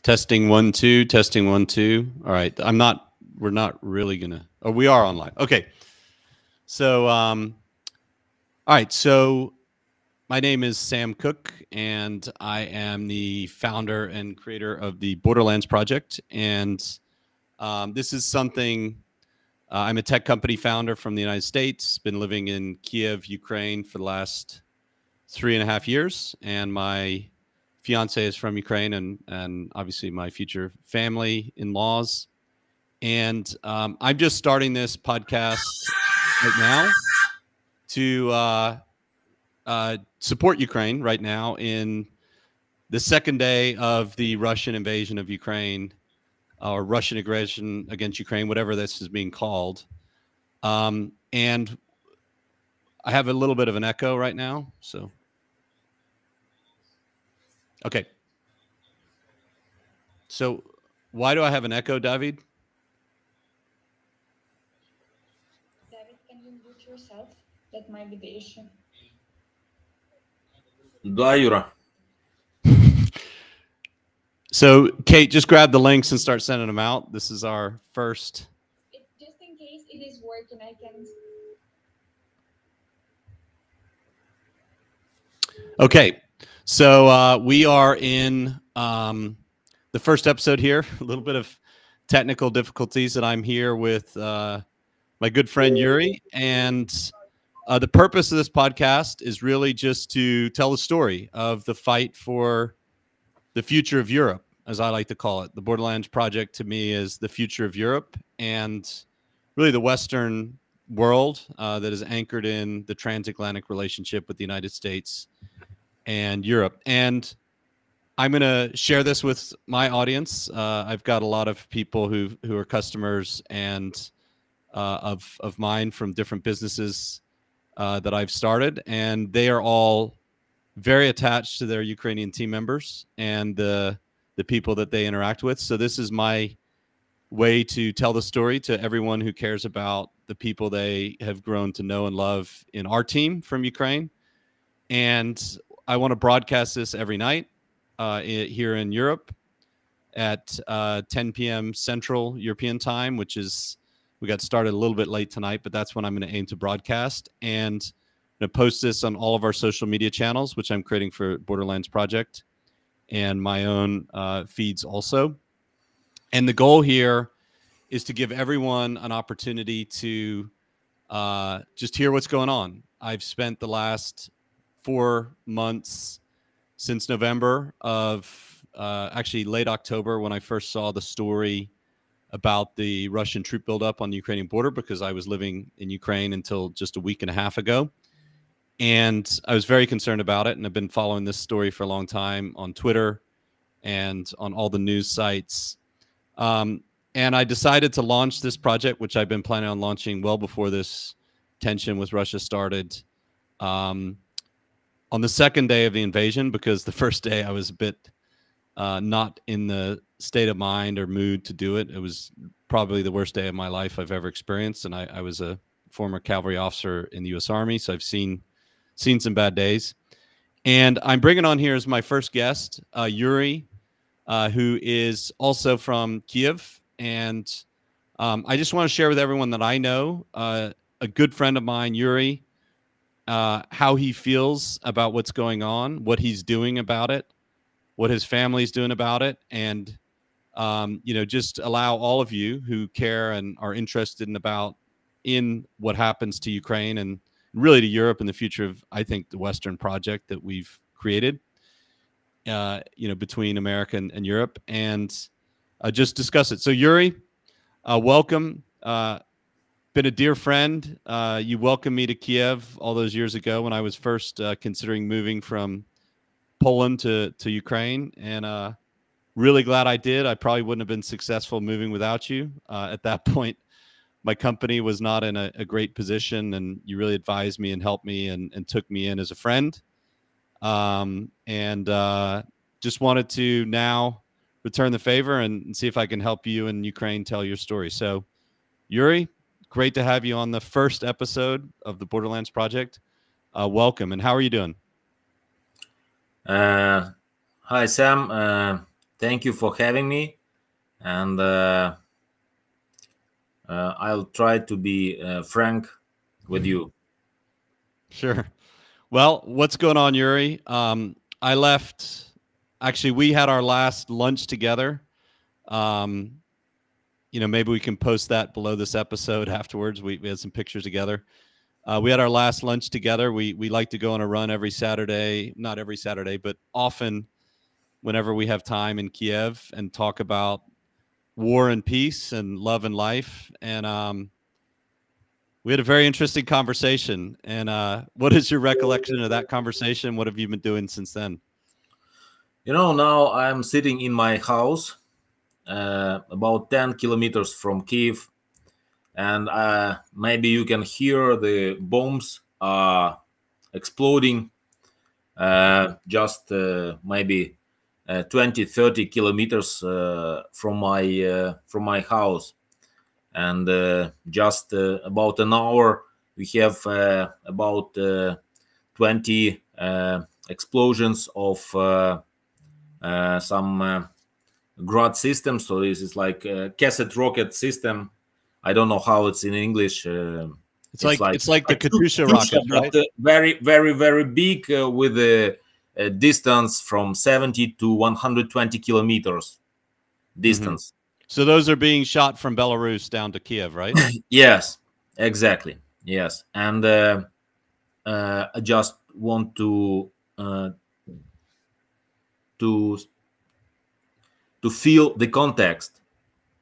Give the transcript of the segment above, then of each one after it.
Testing 1 2, testing 1 2. All right. We're not really gonna, oh, we are online. Okay. So all right. So my name is Sam Cook, and I am the founder and creator of the Borderlands project. And this is something, I'm a tech company founder from the United States, been living in Kiev, Ukraine for the last 3.5 years. And my fiance is from Ukraine, and obviously my future family in-laws. And I'm just starting this podcast right now to support Ukraine right now in the second day of the Russian invasion of Ukraine, or Russian aggression against Ukraine, whatever this is being called. And I have a little bit of an echo right now. So, okay. So why do I have an echo, David? David, can you mute yourself? That might be the issue. Да, Юра. So, Kate, just grab the links and start sending them out. This is our first. Just in case it is working, I can. Okay. So we are in the first episode here. A little bit of technical difficulties that I'm here with my good friend Yuri. And the purpose of this podcast is really just to tell the story of the fight for the future of Europe, as I like to call it. The Borderlands project to me is the future of Europe and really the Western world that is anchored in the transatlantic relationship with the United States and Europe. And I'm going to share this with my audience. I've got a lot of people who are customers and of mine from different businesses that I've started, and they are all very attached to their Ukrainian team members and the people that they interact with. So this is my way to tell the story to everyone who cares about the people they have grown to know and love in our team from Ukraine. And I want to broadcast this every night here in Europe at 10 p.m. Central European time, which is, we got started a little bit late tonight, but that's when I'm going to aim to broadcast. And I'm going to post this on all of our social media channels, which I'm creating for Borderlands Project, and my own feeds also. And the goal here is to give everyone an opportunity to just hear what's going on. I've spent the last 4 months since November of actually late October when I first saw the story about the Russian troop buildup on the Ukrainian border, because I was living in Ukraine until just a week and a half ago. And I was very concerned about it. And I've been following this story for a long time on Twitter and on all the news sites. And I decided to launch this project, which I've been planning on launching well before this tension with Russia started, on the second day of the invasion, because the first day I was a bit not in the state of mind or mood to do it. It was probably the worst day of my life I've ever experienced. And I was a former cavalry officer in the U.S. Army, so I've seen some bad days. And I'm bringing on here as my first guest, Yuri, who is also from Kiev. And I just want to share with everyone that I know, a good friend of mine, Yuri, how he feels about what's going on, what he's doing about it, what his family's doing about it, and just allow all of you who care and are interested in what happens to Ukraine and really to Europe and the future of, I think, the Western project that we've created, between America and Europe, and just discuss it. So Yuri, welcome. Been a dear friend. You welcomed me to Kiev all those years ago when I was first considering moving from Poland to Ukraine, and really glad I did. I probably wouldn't have been successful moving without you. At that point, my company was not in a great position, and you really advised me and helped me and took me in as a friend. And just wanted to now return the favor and see if I can help you in Ukraine tell your story. So, Yuri, great to have you on the first episode of the Borderlands project. Welcome, and how are you doing? Hi, Sam. Thank you for having me, and I'll try to be frank with you. Sure. Well, what's going on, Yuri? I left. Actually, we had our last lunch together. Um, maybe we can post that below this episode afterwards. We had some pictures together. We had our last lunch together. We like to go on a run every Saturday, not every Saturday, but often whenever we have time in Kiev, and talk about war and peace and love and life. And we had a very interesting conversation. And what is your recollection of that conversation? What have you been doing since then? Now I'm sitting in my house, about 10 kilometers from Kiev, and maybe you can hear the bombs exploding just maybe 20-30 kilometers from my house. And just about an hour we have about 20 explosions of some grad systems. So this is like a cassette rocket system. I don't know how it's in English. It's like the Katyusha rockets, right? But very, very, very big, with a distance from 70 to 120 kilometers distance. Mm-hmm. So those are being shot from Belarus down to Kiev, right? Yes, exactly. Yes, and I just want to feel the context.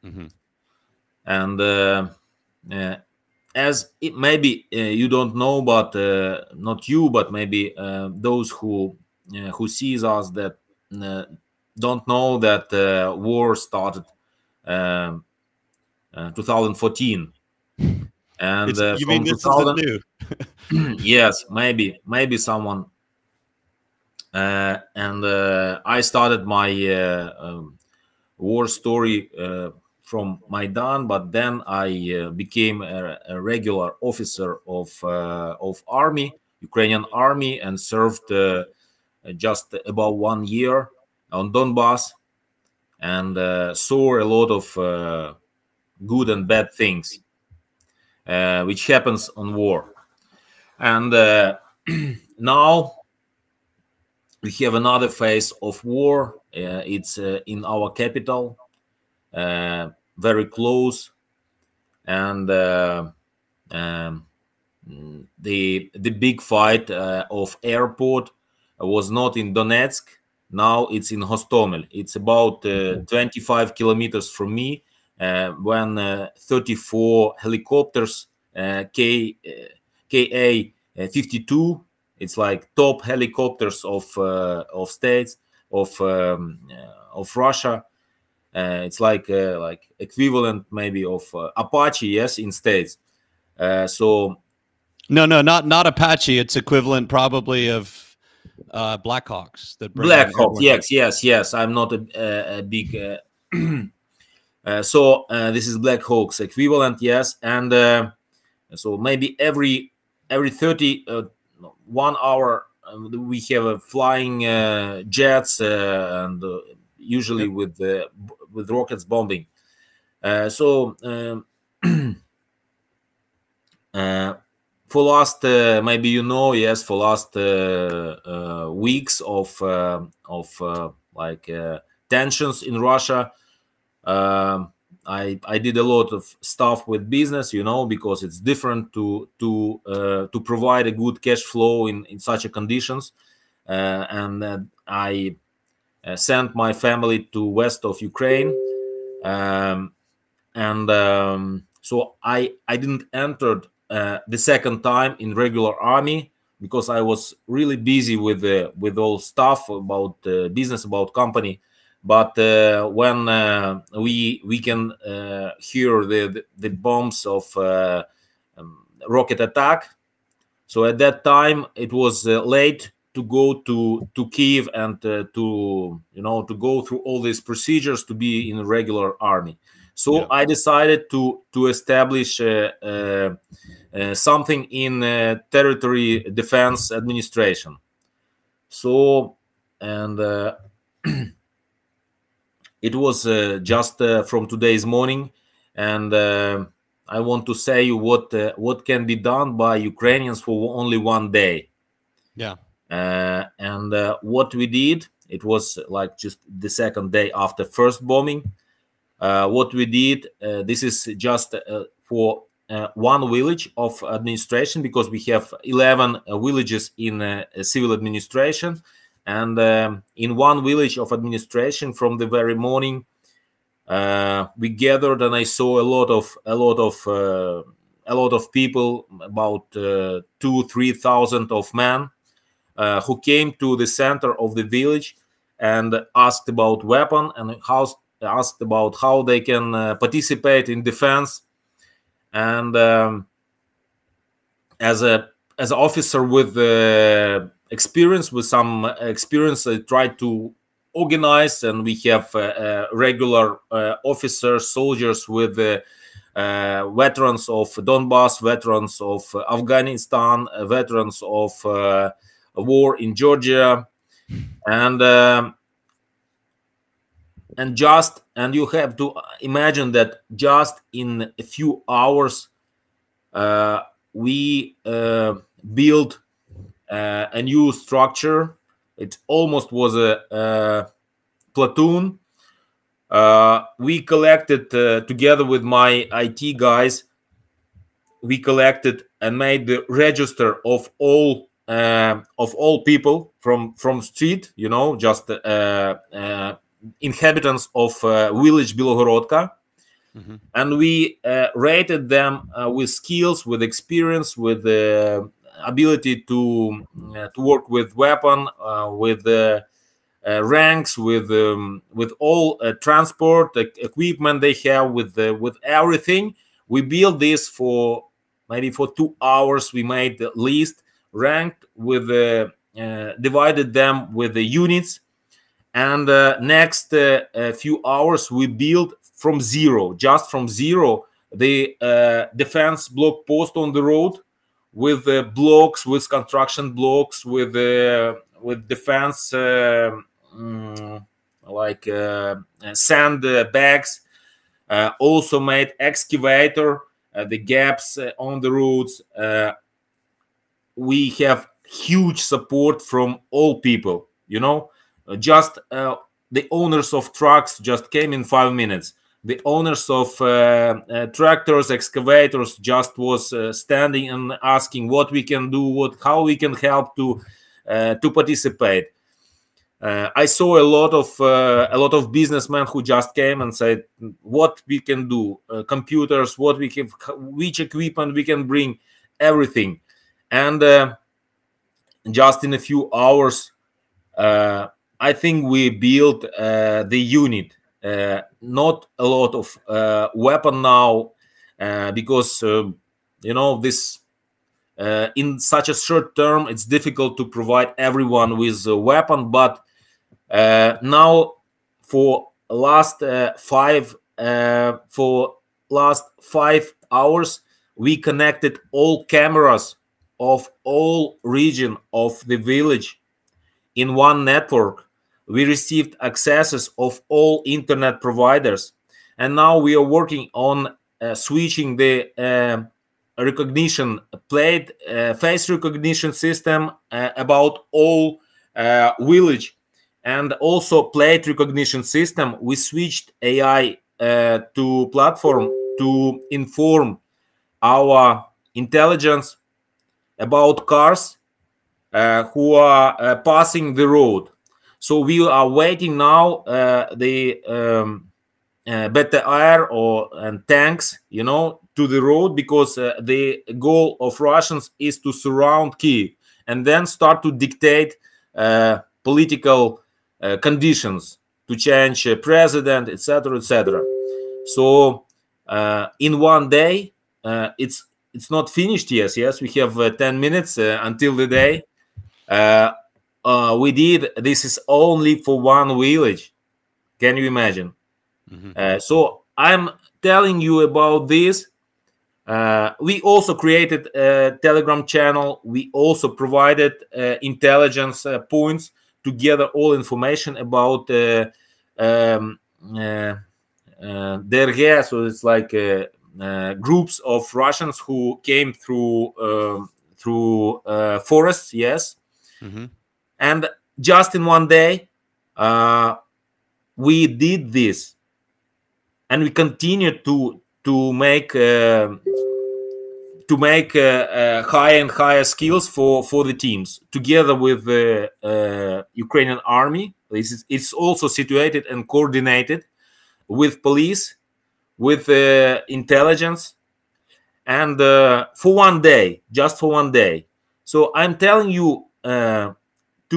Mm-hmm. And as it maybe you don't know, but not you, but maybe those who sees us that don't know that war started 2014, and You from mean this 2000. isn't new? Yes, maybe someone. And I started my war story from Maidan, but then I became a regular officer of army, Ukrainian army, and served just about 1 year on Donbass, and saw a lot of good and bad things which happens on war. And now we have another phase of war. It's in our capital, very close, and the big fight of airport was not in Donetsk. Now it's in Hostomel. It's about 25 kilometers from me. When 34 helicopters, Ka-52, it's like top helicopters of states of Russia. It's like equivalent maybe of Apache, yes, in states. So no, not Apache. It's equivalent probably of Blackhawks that bring Black Hawk. in Yes. I'm not a big. So this is Black Hawk's equivalent, yes, and so maybe every 30 1 hour we have a flying jets, and usually with rockets bombing. So for last maybe yes, for last weeks of like tensions in Russia, I did a lot of stuff with business, because it's different to provide a good cash flow in such a conditions, and I sent my family to west of Ukraine, and so I didn't enter the second time in regular army, because I was really busy with all stuff about business, about company. But when we can hear the bombs of rocket attack, so at that time it was late to go to Kiev and to go through all these procedures to be in a regular army. So I decided to establish something in territory defense administration. So and It was just from today's morning, and I want to say you what can be done by Ukrainians for only one day. Yeah. And what we did, it was like just the second day after first bombing. What we did, this is just for one village of administration, because we have 11 villages in civil administration, and in one village of administration from the very morning we gathered, and I saw a lot of people, about 2,000-3,000 of men who came to the center of the village and asked about weapon, and asked about how they can participate in defense. And as an officer with experience, with some experience, I tried to organize, and we have regular officers, soldiers with veterans of Donbass, veterans of Afghanistan, veterans of war in Georgia, and you have to imagine that just in a few hours we built a new structure. It almost was a platoon. We collected together with my IT guys. We collected and made the register of all people from street, you know, just inhabitants of village Bilogorodka. Mm-hmm. And we rated them with skills, with experience, with ability to work with weapon, with ranks, with all transport equipment they have, with everything. We built this for maybe for 2 hours. We made the list, ranked with divided them with the units, and next few hours we built from zero, just from zero, the defense block post on the road, with blocks, with construction blocks, with defense like sand bags. Also made excavator, the gaps on the roads. We have huge support from all people, you know. Just the owners of trucks just came in 5 minutes. The owners of tractors, excavators just was standing and asking what we can do, how we can help to participate. I saw a lot of businessmen who just came and said what we can do, computers, what we can, which equipment we can bring, everything. And just in a few hours, I think we built the unit. Not a lot of weapon now, because you know, this in such a short term it's difficult to provide everyone with a weapon. But now for last 5 hours we connected all cameras of all region of the village in one network. We received accesses of all internet providers, and now we are working on switching the recognition plate, face recognition system about all village, and also plate recognition system. We switched AI to platform to inform our intelligence about cars who are passing the road. So we are waiting now the BTR and tanks, you know, to the road, because the goal of Russians is to surround Kyiv and then start to dictate political conditions, to change president, etc., etc. So in one day, it's not finished yet. Yes, we have 10 minutes until the day. We did, this is only for one village. Can you imagine? Mm-hmm. So I'm telling you about this. We also created a Telegram channel. We also provided intelligence points to gather all information about Derge, so it's like groups of Russians who came through forests, yes. Mm-hmm. And just in one day, we did this, and we continue to make higher and higher skills for the teams together with the Ukrainian army. It's also situated and coordinated with police, with intelligence, and for one day, just for one day. So I'm telling you to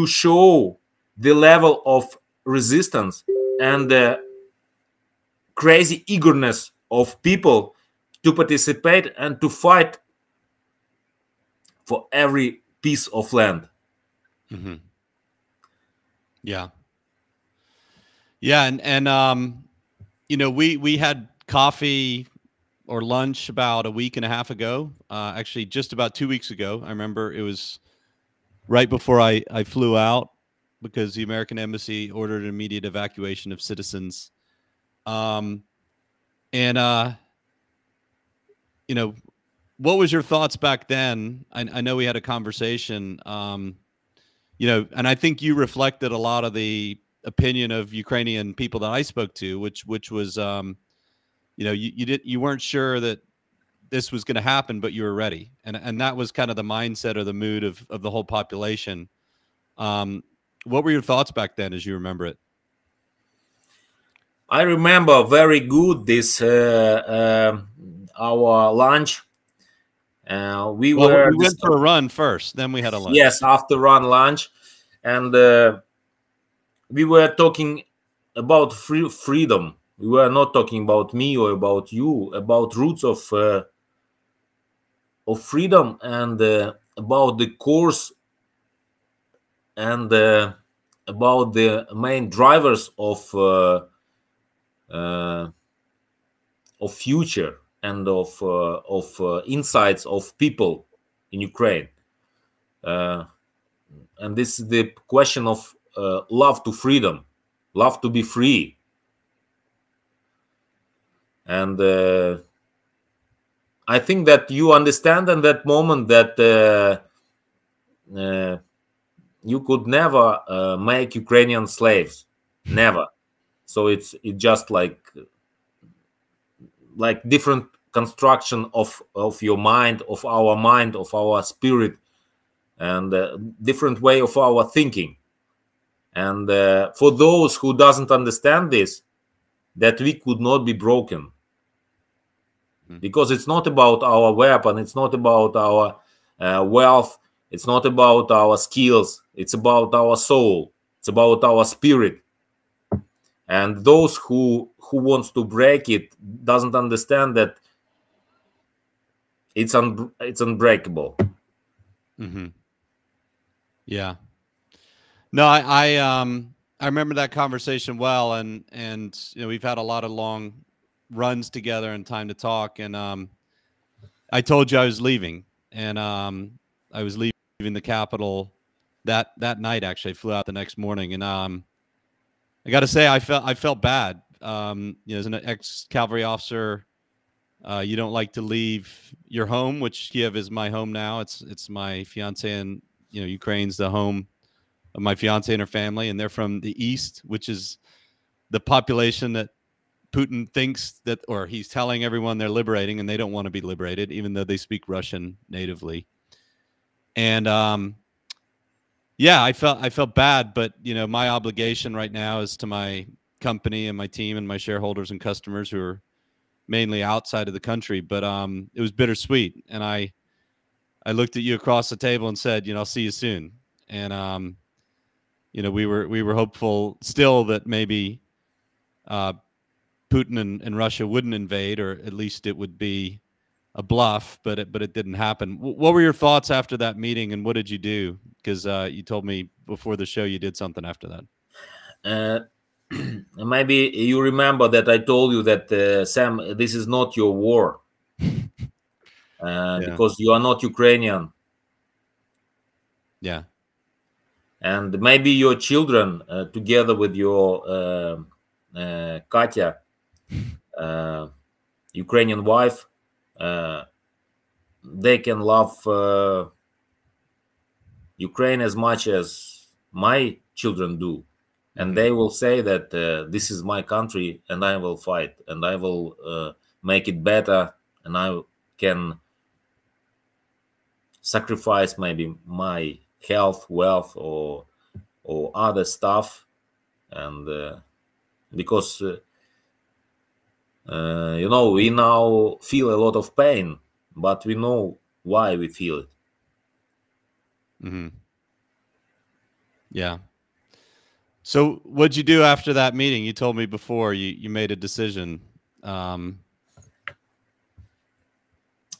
show the level of resistance and crazy eagerness of people to participate and to fight for every piece of land. Mm-hmm. Yeah. Yeah, and you know, we had coffee or lunch about a week and a half ago. Actually, just about 2 weeks ago. I remember it was right before I flew out because the American embassy ordered an immediate evacuation of citizens. And you know, what was your thoughts back then? I know we had a conversation. You know, and I think you reflected a lot of the opinion of Ukrainian people that I spoke to, which was, you know, you weren't sure that this was going to happen, but you were ready, and that was kind of the mindset or the mood of the whole population. What were your thoughts back then, as you remember it? I remember very good this our lunch. We went for a run first, then we had a lunch. Yes, after run lunch, and we were talking about freedom. We were not talking about me or about you, about roots of freedom, and about the course, and about the main drivers of future and of insights of people in Ukraine. And this is the question of love to freedom, love to be free. And I think that you understand in that moment that you could never make Ukrainian slaves, never. So it's just like different construction of your mind, of our spirit, and different way of our thinking. And for those who doesn't understand this, that we could not be broken, because it's not about our weapon, it's not about our wealth, it's not about our skills, it's about our soul, it's about our spirit. And those who wants to break it doesn't understand that it's unbreakable. Mm-hmm. Yeah. No, I remember that conversation well, and you know, we've had a lot of long runs together and time to talk, and I told you I was leaving, and I was leaving the capital that night. Actually, I flew out the next morning, and I got to say I felt bad. You know, as an ex-cavalry officer, you don't like to leave your home, which Kiev is my home now. It's my fiance, and you know, Ukraine's the home of my fiance and her family, and they're from the east, which is the population that Putin thinks that, or he's telling everyone they're liberating, and they don't want to be liberated, even though they speak Russian natively. And yeah, I felt bad, but you know, my obligation right now is to my company and my team and my shareholders and customers who are mainly outside of the country. But it was bittersweet, and I looked at you across the table and said, you know, I'll see you soon. And you know, we were hopeful still that maybe Putin and Russia wouldn't invade, or at least it would be a bluff, but it didn't happen. What were your thoughts after that meeting, and what did you do? Because you told me before the show you did something after that. Maybe you remember that I told you that Sam, this is not your war, Yeah. because you are not Ukrainian. Yeah. And maybe your children, together with your Katya, Ukrainian wife, they can love Ukraine as much as my children do, and they will say that this is my country, and I will fight, and I will make it better, and I can sacrifice maybe my health, wealth, or other stuff, and because we now feel a lot of pain, but we know why we feel it. Yeah. So what'd you do after that meeting? You told me before you made a decision.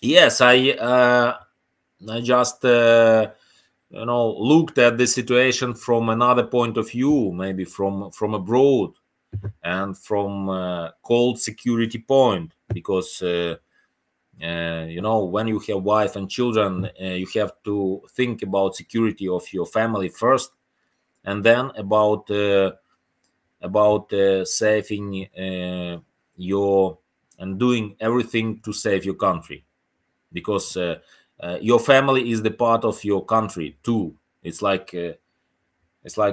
Yes, I just looked at the situation from another point of view, maybe from abroad, and from cold security point, because when you have wife and children, you have to think about security of your family first, and then about saving your and doing everything to save your country, because your family is the part of your country too. It's like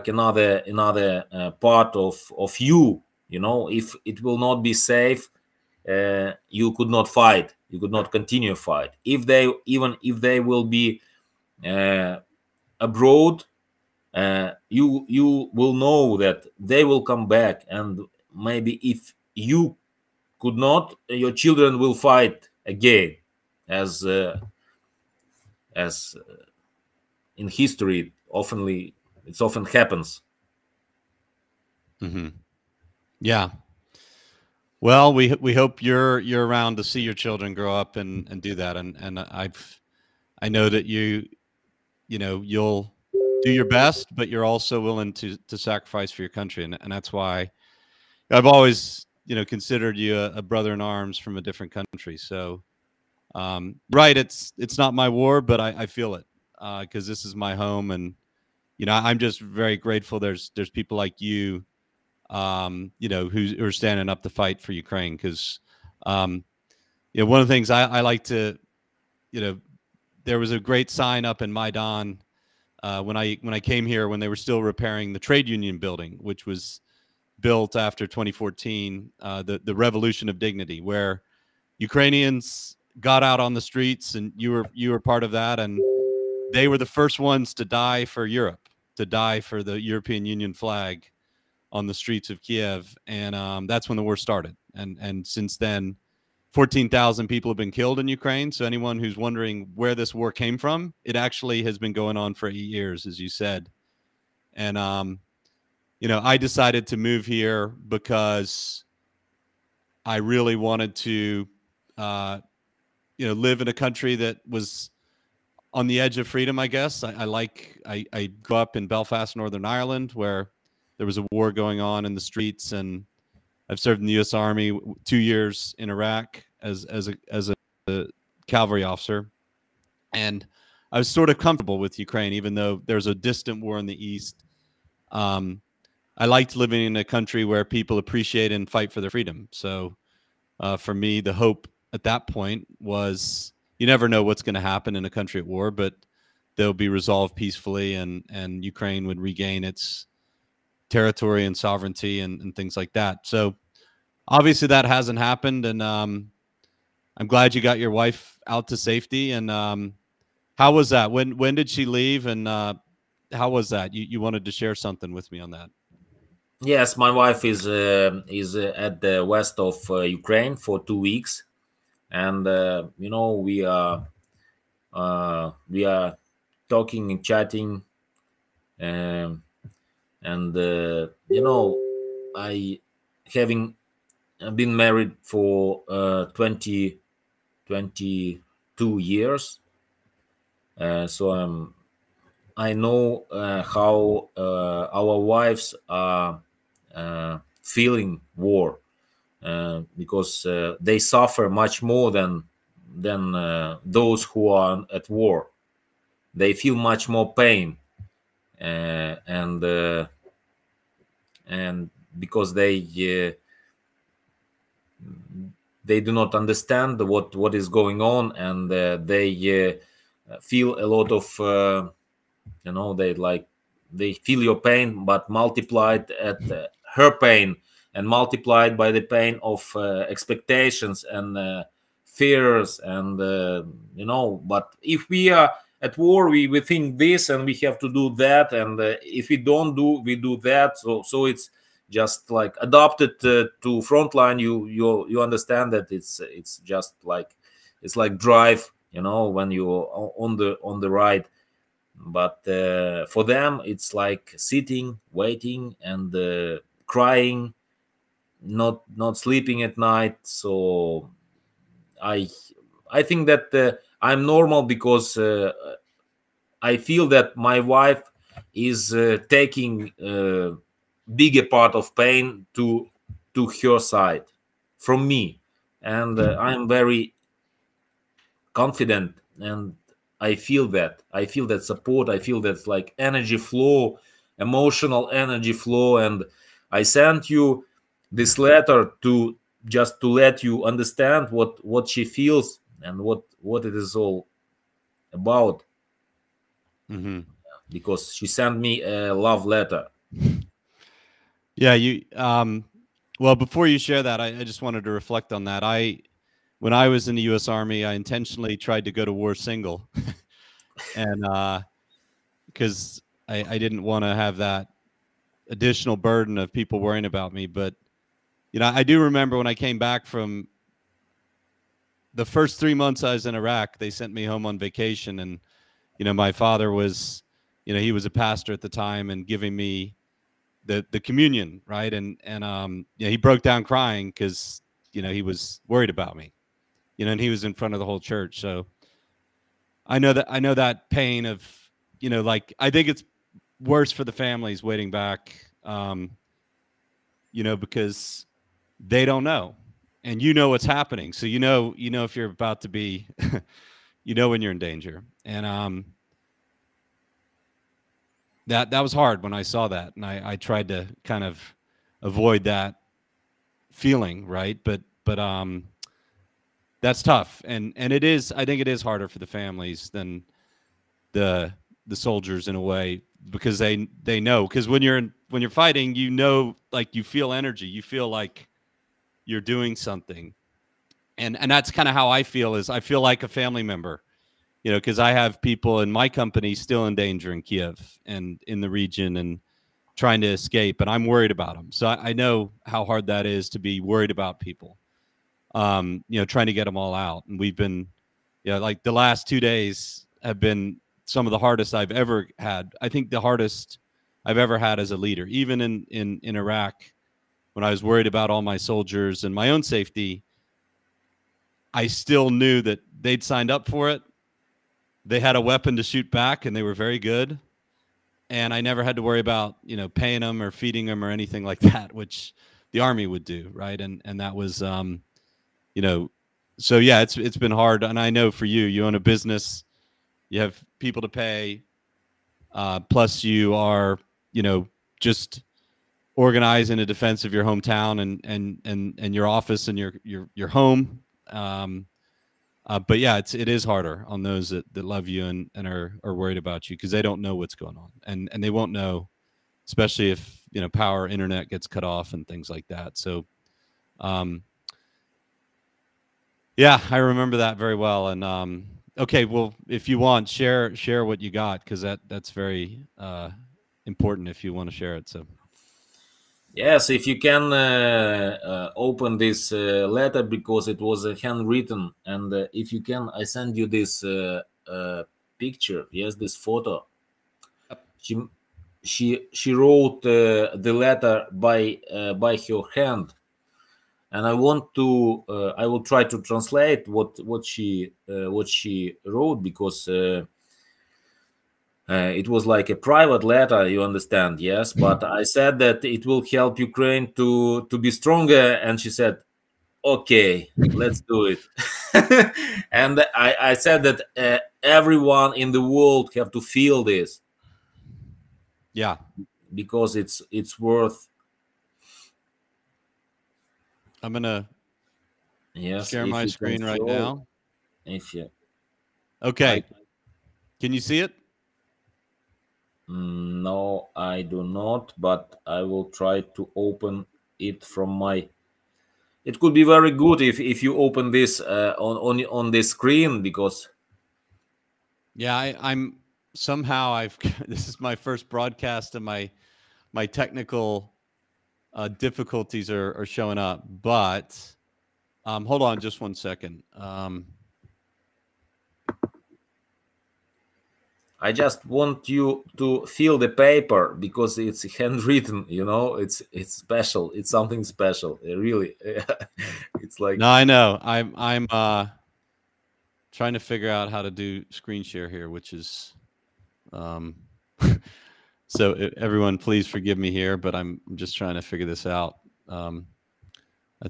another part of you. If it will not be safe, you could not fight. You could not continue fight. If they will be abroad, you will know that they will come back, and maybe if you could not, your children will fight again, as in history it often happens. Yeah. Well, we hope you're around to see your children grow up and do that, and I know that you'll do your best, but you're also willing to sacrifice for your country, and that's why I've always considered you a brother in arms from a different country. So right, it's not my war, but I feel it because this is my home, and I'm just very grateful. There's people like you, who are standing up to fight for Ukraine, because one of the things I like to, there was a great sign up in Maidan when I came here, when they were still repairing the trade union building, which was built after 2014, the Revolution of Dignity, where Ukrainians got out on the streets, and you were part of that, and they were the first ones to die for Europe, to die for the European Union flag on the streets of Kiev, and that's when the war started. And since then, 14,000 people have been killed in Ukraine. So anyone who's wondering where this war came from, it actually has been going on for 8 years, as you said. And I decided to move here because I really wanted to live in a country that was on the edge of freedom, I guess. I grew up in Belfast, Northern Ireland, where there was a war going on in the streets, and I've served in the U.S. Army 2 years in Iraq as a cavalry officer, and I was sort of comfortable with Ukraine, even though there's a distant war in the east. I liked living in a country where people appreciate and fight for their freedom. So for me, the hope at that point was, you never know what's going to happen in a country at war, but they'll be resolved peacefully, and Ukraine would regain its territory and sovereignty and things like that. So obviously that hasn't happened, and I'm glad you got your wife out to safety. And how was that? When did she leave, and how was that? You wanted to share something with me on that. Yes, my wife is at the west of Ukraine for 2 weeks, and we are talking and chatting, and I having been married for 22 years, so I know how our wives are feeling war, because they suffer much more than those who are at war. They feel much more pain, and because they do not understand what is going on, and they feel a lot of they feel your pain, but multiplied at her pain, and multiplied by the pain of expectations and fears, and but if we are at war, we think this and we have to do that, and if we don't do, we do that. So it's just like adopted to frontline. You understand that it's just like, it's like drive, when you're on the ride. But for them it's like sitting, waiting, and crying, not sleeping at night. So i I think that I'm normal, because I feel that my wife is taking bigger part of pain to her side from me, and I'm very confident, and I feel that support, I feel that like energy flow, emotional energy flow. And I sent you this letter to just to let you understand what she feels and what it is all about, Mm-hmm. because she sent me a love letter. Yeah, well, before you share that, I just wanted to reflect on that. When I was in the U.S. Army, I intentionally tried to go to war single, and because I didn't want to have that additional burden of people worrying about me. But I do remember when I came back from the first 3 months I was in Iraq, they sent me home on vacation, and my father was, he was a pastor at the time, and giving me the communion, right? And he broke down crying because he was worried about me, and he was in front of the whole church. So I know that pain of, like, I think it's worse for the families waiting back, because they don't know, and what's happening. So if you're about to be, when you're in danger, and that was hard when I saw that, and I tried to kind of avoid that feeling, right? But that's tough, and it is. I think it is harder for the families than the soldiers in a way, because they know, because when you're fighting, like, you feel energy, you feel like you're doing something, and that's kind of how I feel. Is I feel like a family member, because I have people in my company still in danger in Kiev and in the region and trying to escape, and I'm worried about them. So I know how hard that is, to be worried about people, trying to get them all out. And we've been, like, the last 2 days have been some of the hardest I've ever had. I think the hardest I've ever had as a leader, even in Iraq, when I was worried about all my soldiers and my own safety. I still knew that they'd signed up for it. They had a weapon to shoot back, and they were very good. And I never had to worry about, paying them or feeding them or anything like that, which the Army would do, right? And that was, so yeah, it's been hard. And I know for you own a business, you have people to pay, plus you are, just organizing a defense of your hometown and your office and your home. But yeah, it is harder on those that love you and are worried about you, because they don't know what's going on, and they won't know, especially if power, internet gets cut off and things like that. So yeah, I remember that very well. And okay, well, if you want, share what you got, because that's very important if you want to share it. So Yes, if you can open this letter, because it was handwritten, and if you can, I send you this picture. Yes, this photo. She she wrote the letter by her hand, and I want to I will try to translate what she wrote, because it was like a private letter, you understand. Yes, but I said that it will help Ukraine to be stronger, and she said, okay, let's do it. And I said that everyone in the world have to feel this, yeah, because it's worth I'm gonna share if my you can screen right show, now. if you, Okay. Can you see it? no, I do not, but I will try to open it from my. It could be very good if you open this on the screen, because Yeah, I'm somehow I've this is my first broadcast and my technical difficulties are showing up. But hold on just one second. I just want you to feel the paper because it's handwritten. It's special. It's something special. Really, it's like. No, I know. I'm trying to figure out how to do screen share here, which is so everyone please forgive me here, but I'm just trying to figure this out. I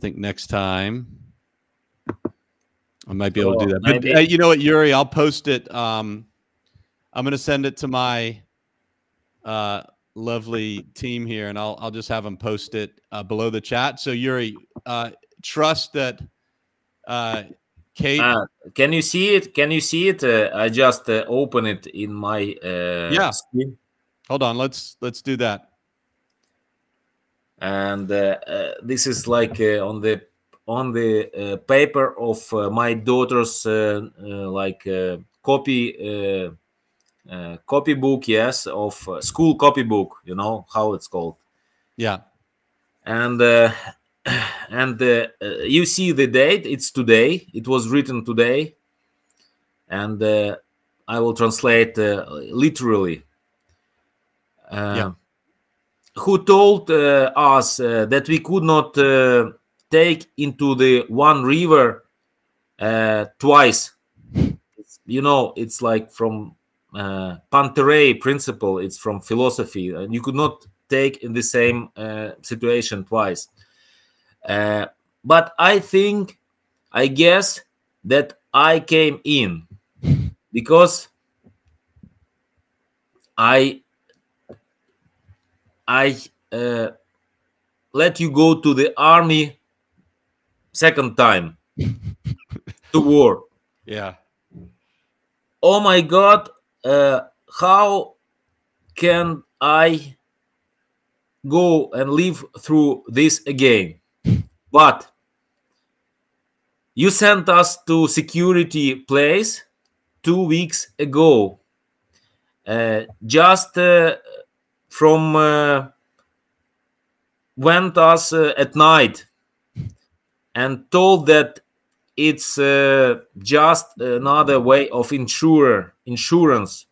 think next time I might be able to do that. But Maybe. you know what, Yuri, I'll post it. I'm going to send it to my lovely team here, and I'll just have them post it below the chat. So Yuri, trust that Kate. Can you see it? Can you see it? I just open it in my screen. Hold on, let's do that. And this is like on the paper of my daughter's copybook, yes, of school copybook. You know how it's called. Yeah. And you see the date. It's today. It was written today, and I will translate literally. Who told us that we could not take into the one river twice? It's like from Panterei principle. It's from philosophy, and you could not take in the same situation twice. But I guess that I came in because I let you go to the army second time to war. Yeah. Oh my God, how can I go and live through this again? But you sent us to security place 2 weeks ago. Just from went us at night and told that it's just another way of insurance,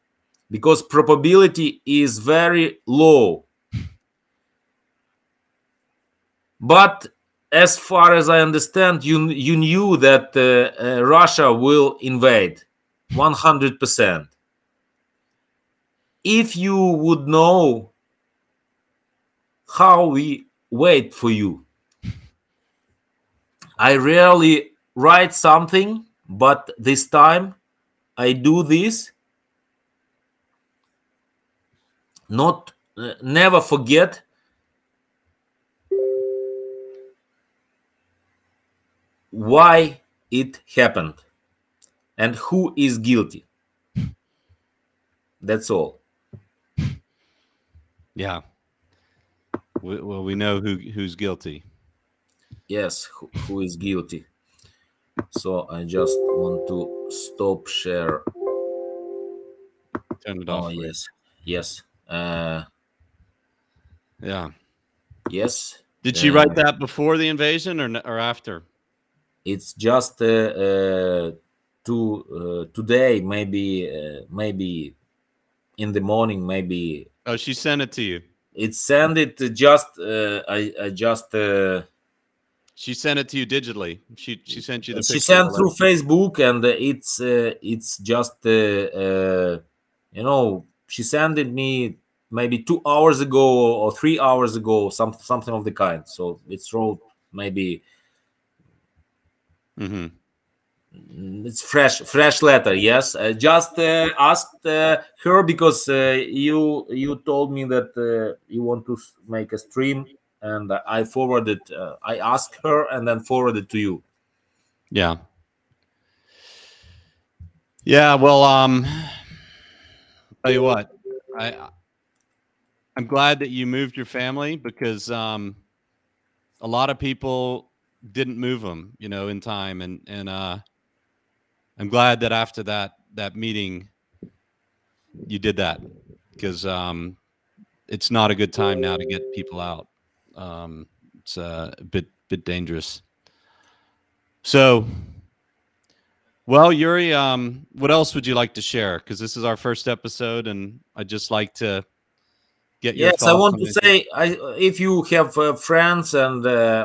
because probability is very low. But as far as I understand, you knew that Russia will invade 100%. If you would know how we wait for you. I rarely write something, but this time I do this. Never forget why it happened and who is guilty. That's all. Yeah. Well, we know who's guilty. Yes, who is guilty. So I just want to stop share. Turn it off. Oh, yes. Yeah. Yes. Did she write that before the invasion or after? It's just today, maybe in the morning, maybe. Oh, she sent it to you. It sent it just. I just. She sent it to you digitally. She sent you the picture. She sent through Facebook, and it's just she sent it me maybe 2 hours ago or 3 hours ago, something of the kind. So it's wrote maybe. It's fresh letter. Yes, I just asked her because you told me that you want to make a stream and I forwarded. I asked her and then forwarded to you. Yeah. Yeah. Well, tell you what, I'm glad that you moved your family, because a lot of people didn't move them, you know, in time, and I'm glad that after that meeting you did that, because it's not a good time now to get people out. It's a bit dangerous. So, well, Yuri, what else would you like to share? Because this is our first episode, and I'd just like to get your Yes, I thoughts want on to it. say, if you have friends and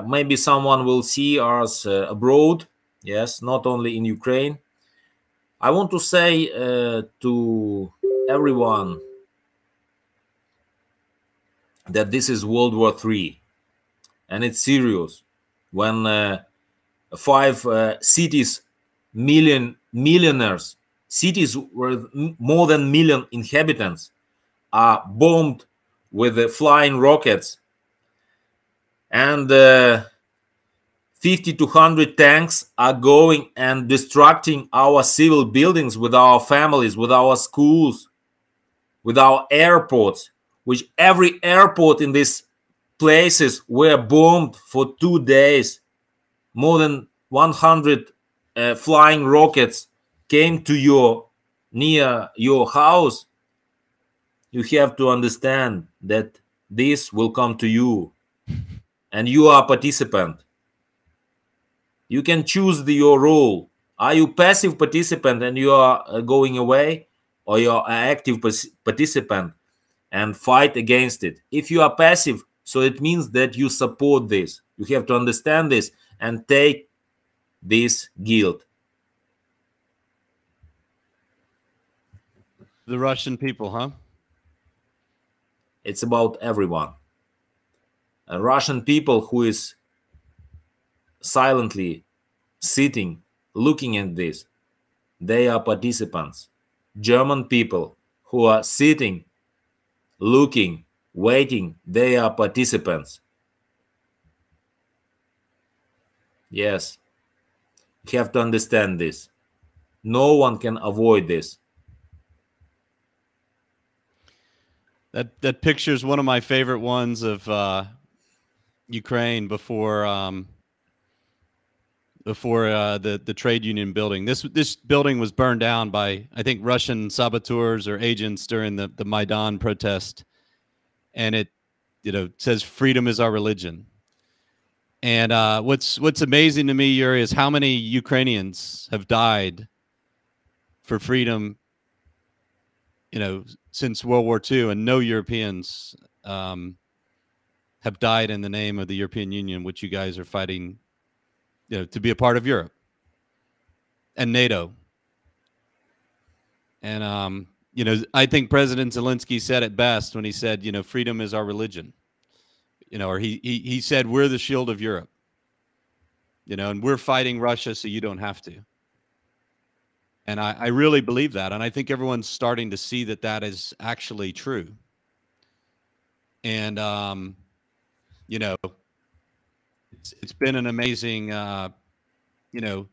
maybe someone will see us abroad, yes, not only in Ukraine, I want to say to everyone that this is World War III, and it's serious. When five cities, millionaires, cities with more than million inhabitants, are bombed with flying rockets, and 50 to 100 tanks are going and destructing our civil buildings with our families, with our schools, with our airports, which every airport in these places were bombed for 2 days. More than 100 flying rockets came to your near your house. You have to understand that this will come to you, and you are a participant. You can choose your role. Are you passive participant and you are going away, or you are an active participant and fight against it? If you are passive, so it means that you support this. You have to understand this and take this guilt. The Russian people, huh? It's about everyone. A Russian people who is silently sitting, looking at this, they are participants. German people who are sitting, looking, waiting, they are participants. Yes, you have to understand this. No one can avoid this. That picture is one of my favorite ones of Ukraine before the trade union building. This building was burned down by, I think, Russian saboteurs or agents during the Maidan protest, and it, you know, says freedom is our religion. And what's amazing to me, Yuri, is how many Ukrainians have died for freedom, you know, since World War II, and no Europeans have died in the name of the European Union, which you guys are fighting, you know, to be a part of Europe and NATO. And you know, I think President Zelensky said it best when he said, you know, freedom is our religion. You know, or he said we're the shield of Europe. You know, and we're fighting Russia so you don't have to. And I really believe that, and I think everyone's starting to see that that is actually true. And you know, it's been an amazing, you know,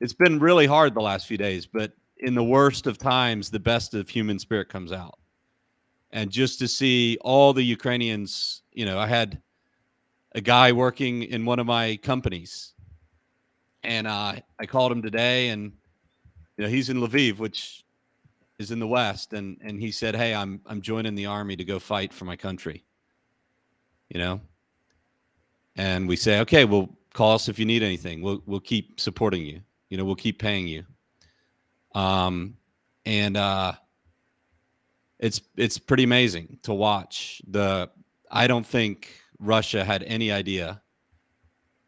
it's been really hard the last few days, but in the worst of times, the best of human spirit comes out. And just to see all the Ukrainians, you know, I had a guy working in one of my companies, and I called him today, and you know, he's in Lviv, which is in the West, and he said, "Hey, I'm joining the army to go fight for my country." You know, and we say, "Okay, well, call us if you need anything. We'll keep supporting you. You know, we'll keep paying you." And it's pretty amazing to watch. I don't think Russia had any idea.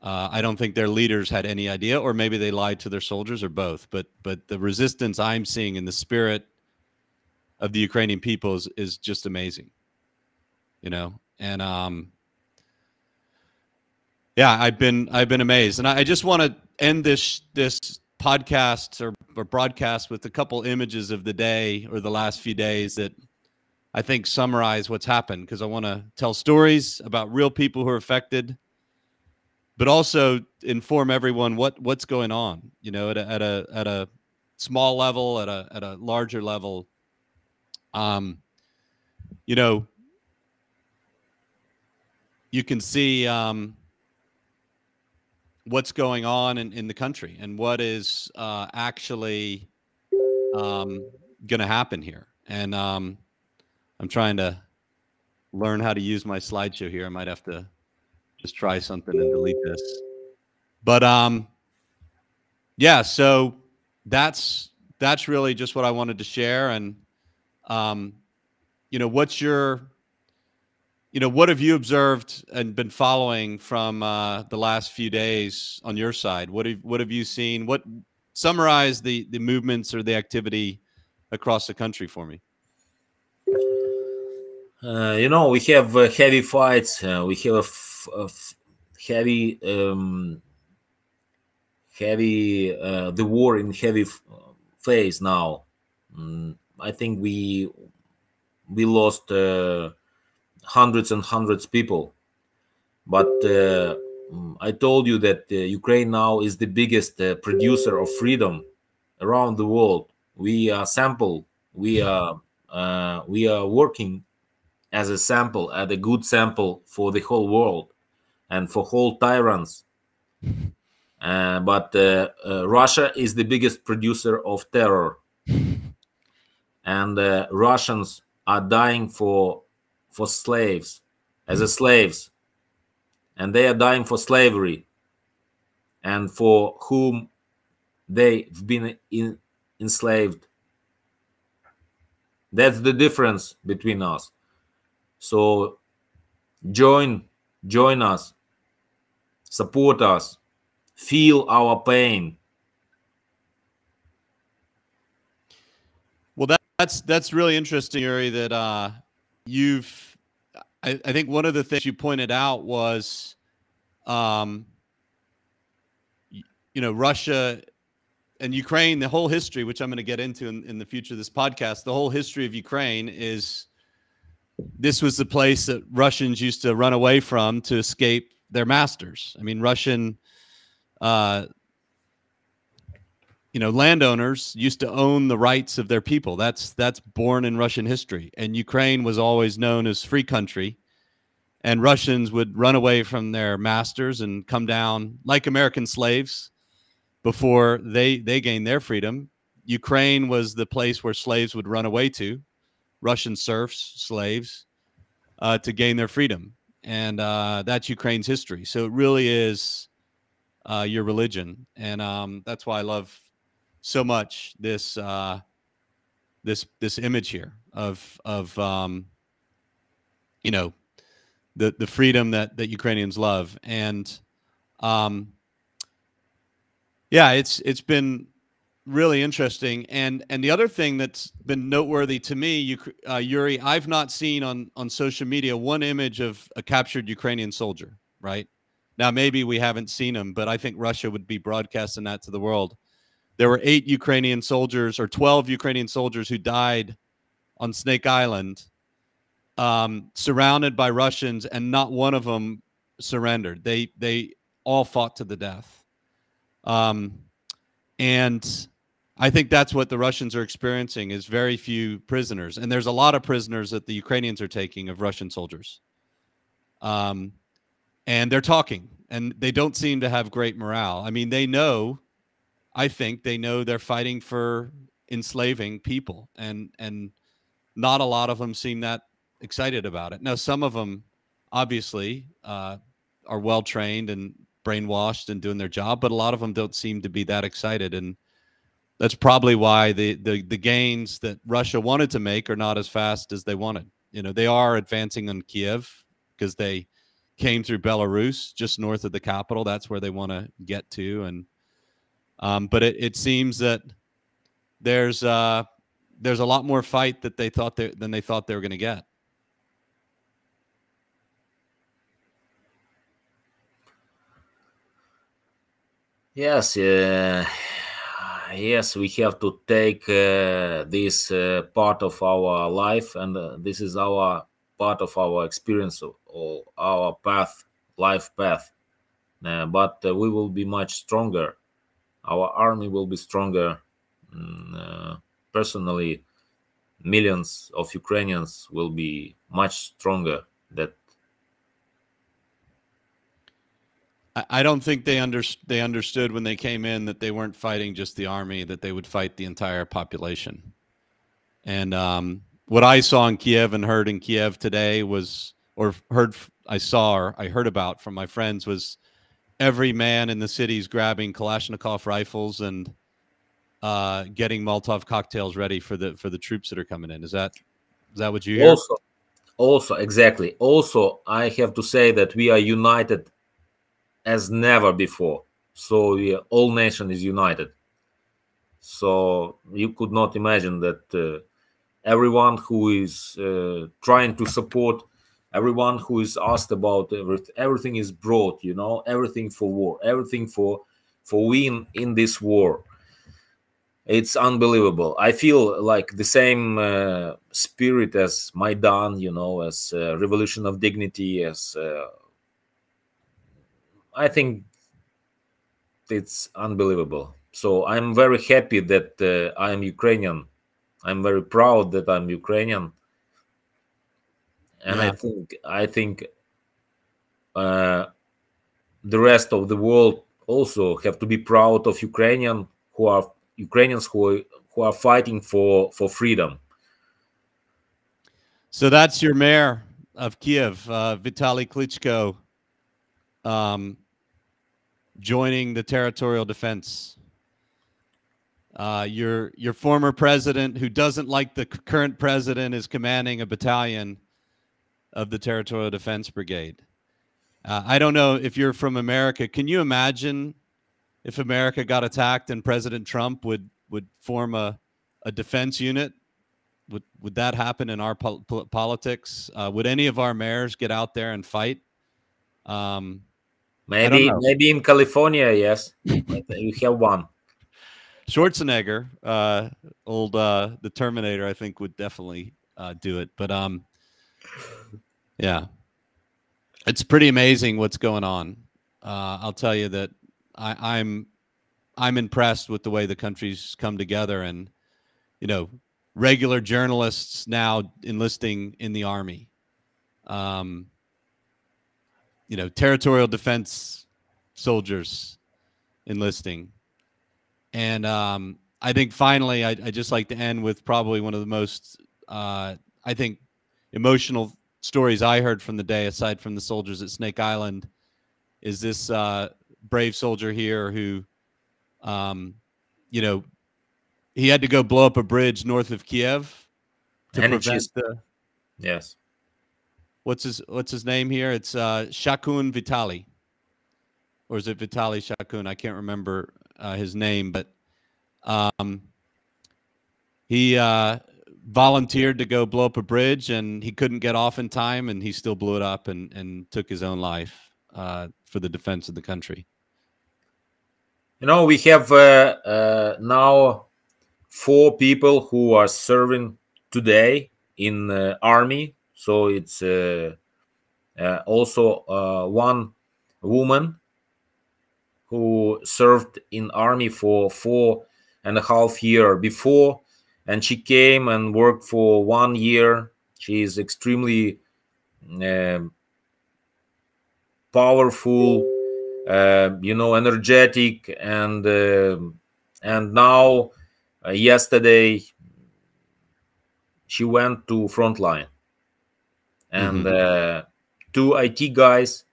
I don't think their leaders had any idea, or maybe they lied to their soldiers, or both. But the resistance I'm seeing in the spirit of the Ukrainian people is just amazing. You know, and yeah, I've been amazed, and I just want to end this podcast or broadcast with a couple images of the day or the last few days that I think, summarize what's happened, because I want to tell stories about real people who are affected, but also inform everyone what's going on, you know, at a small level, at a larger level. You know, you can see what's going on in the country and what is actually going to happen here. And I'm trying to learn how to use my slideshow here. I might have to just try something and delete this. But yeah, so that's really just what I wanted to share. And you know, what have you observed and been following from the last few days on your side? What have you seen? Summarize the movements or the activity across the country for me. You know, we have heavy fights. We have heavy the war in heavy phase now. I think we lost hundreds and hundreds people, but I told you that Ukraine now is the biggest producer of freedom around the world. We are sample. We are working as a sample, as a good sample for the whole world and for whole tyrants. But Russia is the biggest producer of terror, and Russians are dying for slaves, as a slaves, and they are dying for slavery, and for whom they've been enslaved. That's the difference between us. So join us, support us, feel our pain. Well, that's really interesting, Yuri, that I think one of the things you pointed out was, you know, Russia and Ukraine, the whole history, which I'm going to get into in the future of this podcast. The whole history of Ukraine is, this was the place that Russians used to run away from to escape their masters. I mean, Russian, you know, landowners used to own the rights of their people. That's born in Russian history. And Ukraine was always known as free country. And Russians would run away from their masters and come down like American slaves before they gained their freedom. Ukraine was the place where slaves would run away to, Russian serfs, slaves, to gain their freedom. And that's Ukraine's history. So it really is your religion. And that's why I love so much this this image here of you know, the freedom that Ukrainians love. And yeah, it's been really interesting. And the other thing that's been noteworthy to me, Yuri, I've not seen on social media one image of a captured Ukrainian soldier, right? Now, maybe we haven't seen them, but I think Russia would be broadcasting that to the world. There were 8 Ukrainian soldiers, or 12 Ukrainian soldiers, who died on Snake Island, surrounded by Russians, and not one of them surrendered. They all fought to the death. And I think that's what the Russians are experiencing, is very few prisoners. And there's a lot of prisoners that the Ukrainians are taking of Russian soldiers. And they're talking, and they don't seem to have great morale. I mean, I think they know they're fighting for enslaving people, and not a lot of them seem that excited about it. Now, some of them obviously are well trained and brainwashed and doing their job, but a lot of them don't seem to be that excited. And that's probably why the gains that Russia wanted to make are not as fast as they wanted. You know, they are advancing on Kiev because they came through Belarus, just north of the capital. That's where they want to get to. And but it seems that there's a lot more fight that they thought than they thought they were going to get. Yes, Yes, we have to take this part of our life, and this is our part of our experience or our path, life path. But we will be much stronger. Our army will be stronger. Personally, millions of Ukrainians will be much stronger. That I don't think they understood when they came in that they weren't fighting just the army, that they would fight the entire population. And what I saw in Kiev and heard in Kiev today was, or I heard about from my friends, was every man in the city's grabbing Kalashnikov rifles and getting Molotov cocktails ready for the troops that are coming in. Is that what you hear? also exactly. Also, I have to say that we are united as never before. So all nation is united. So you could not imagine that everyone who is trying to support, everyone who is asked about everything is brought. Everything for war, everything for win in this war. It's unbelievable. I feel like the same spirit as Maidan, as Revolution of Dignity, as I think it's unbelievable. So I'm very happy that I am Ukrainian. I'm very proud that I'm Ukrainian, and Yeah. I think the rest of the world also have to be proud of Ukrainians who are fighting for freedom. So that's your mayor of Kiev, Vitaly Klitschko, joining the territorial defense. Your former president, who doesn't like the current president, is commanding a battalion of the Territorial Defense Brigade. I don't know if you're from America. Can you imagine if America got attacked and President Trump would form a defense unit? Would that happen in our politics? Would any of our mayors get out there and fight? I don't know. Maybe in California, yes, you have one. Schwarzenegger, the Terminator, I think would definitely do it. But yeah, it's pretty amazing what's going on. I'll tell you that I'm impressed with the way the country's come together, and regular journalists now enlisting in the army. Territorial defense soldiers enlisting. And I think finally, I just like to end with probably one of the most, I think, emotional stories I heard from the day, aside from the soldiers at Snake Island, is this brave soldier here who, he had to go blow up a bridge north of Kiev to prevent the. Yes. What's his name here? It's Shakun Vitali, or is it Vitali Shakun? I can't remember his name, but he volunteered to go blow up a bridge, and he couldn't get off in time, and he still blew it up and took his own life for the defense of the country. We have now 4 people who are serving today in army. So it's also one woman who served in army for 4.5 years before, and she came and worked for 1 year. She is extremely powerful, energetic, and now yesterday she went to frontline, and 2 IT guys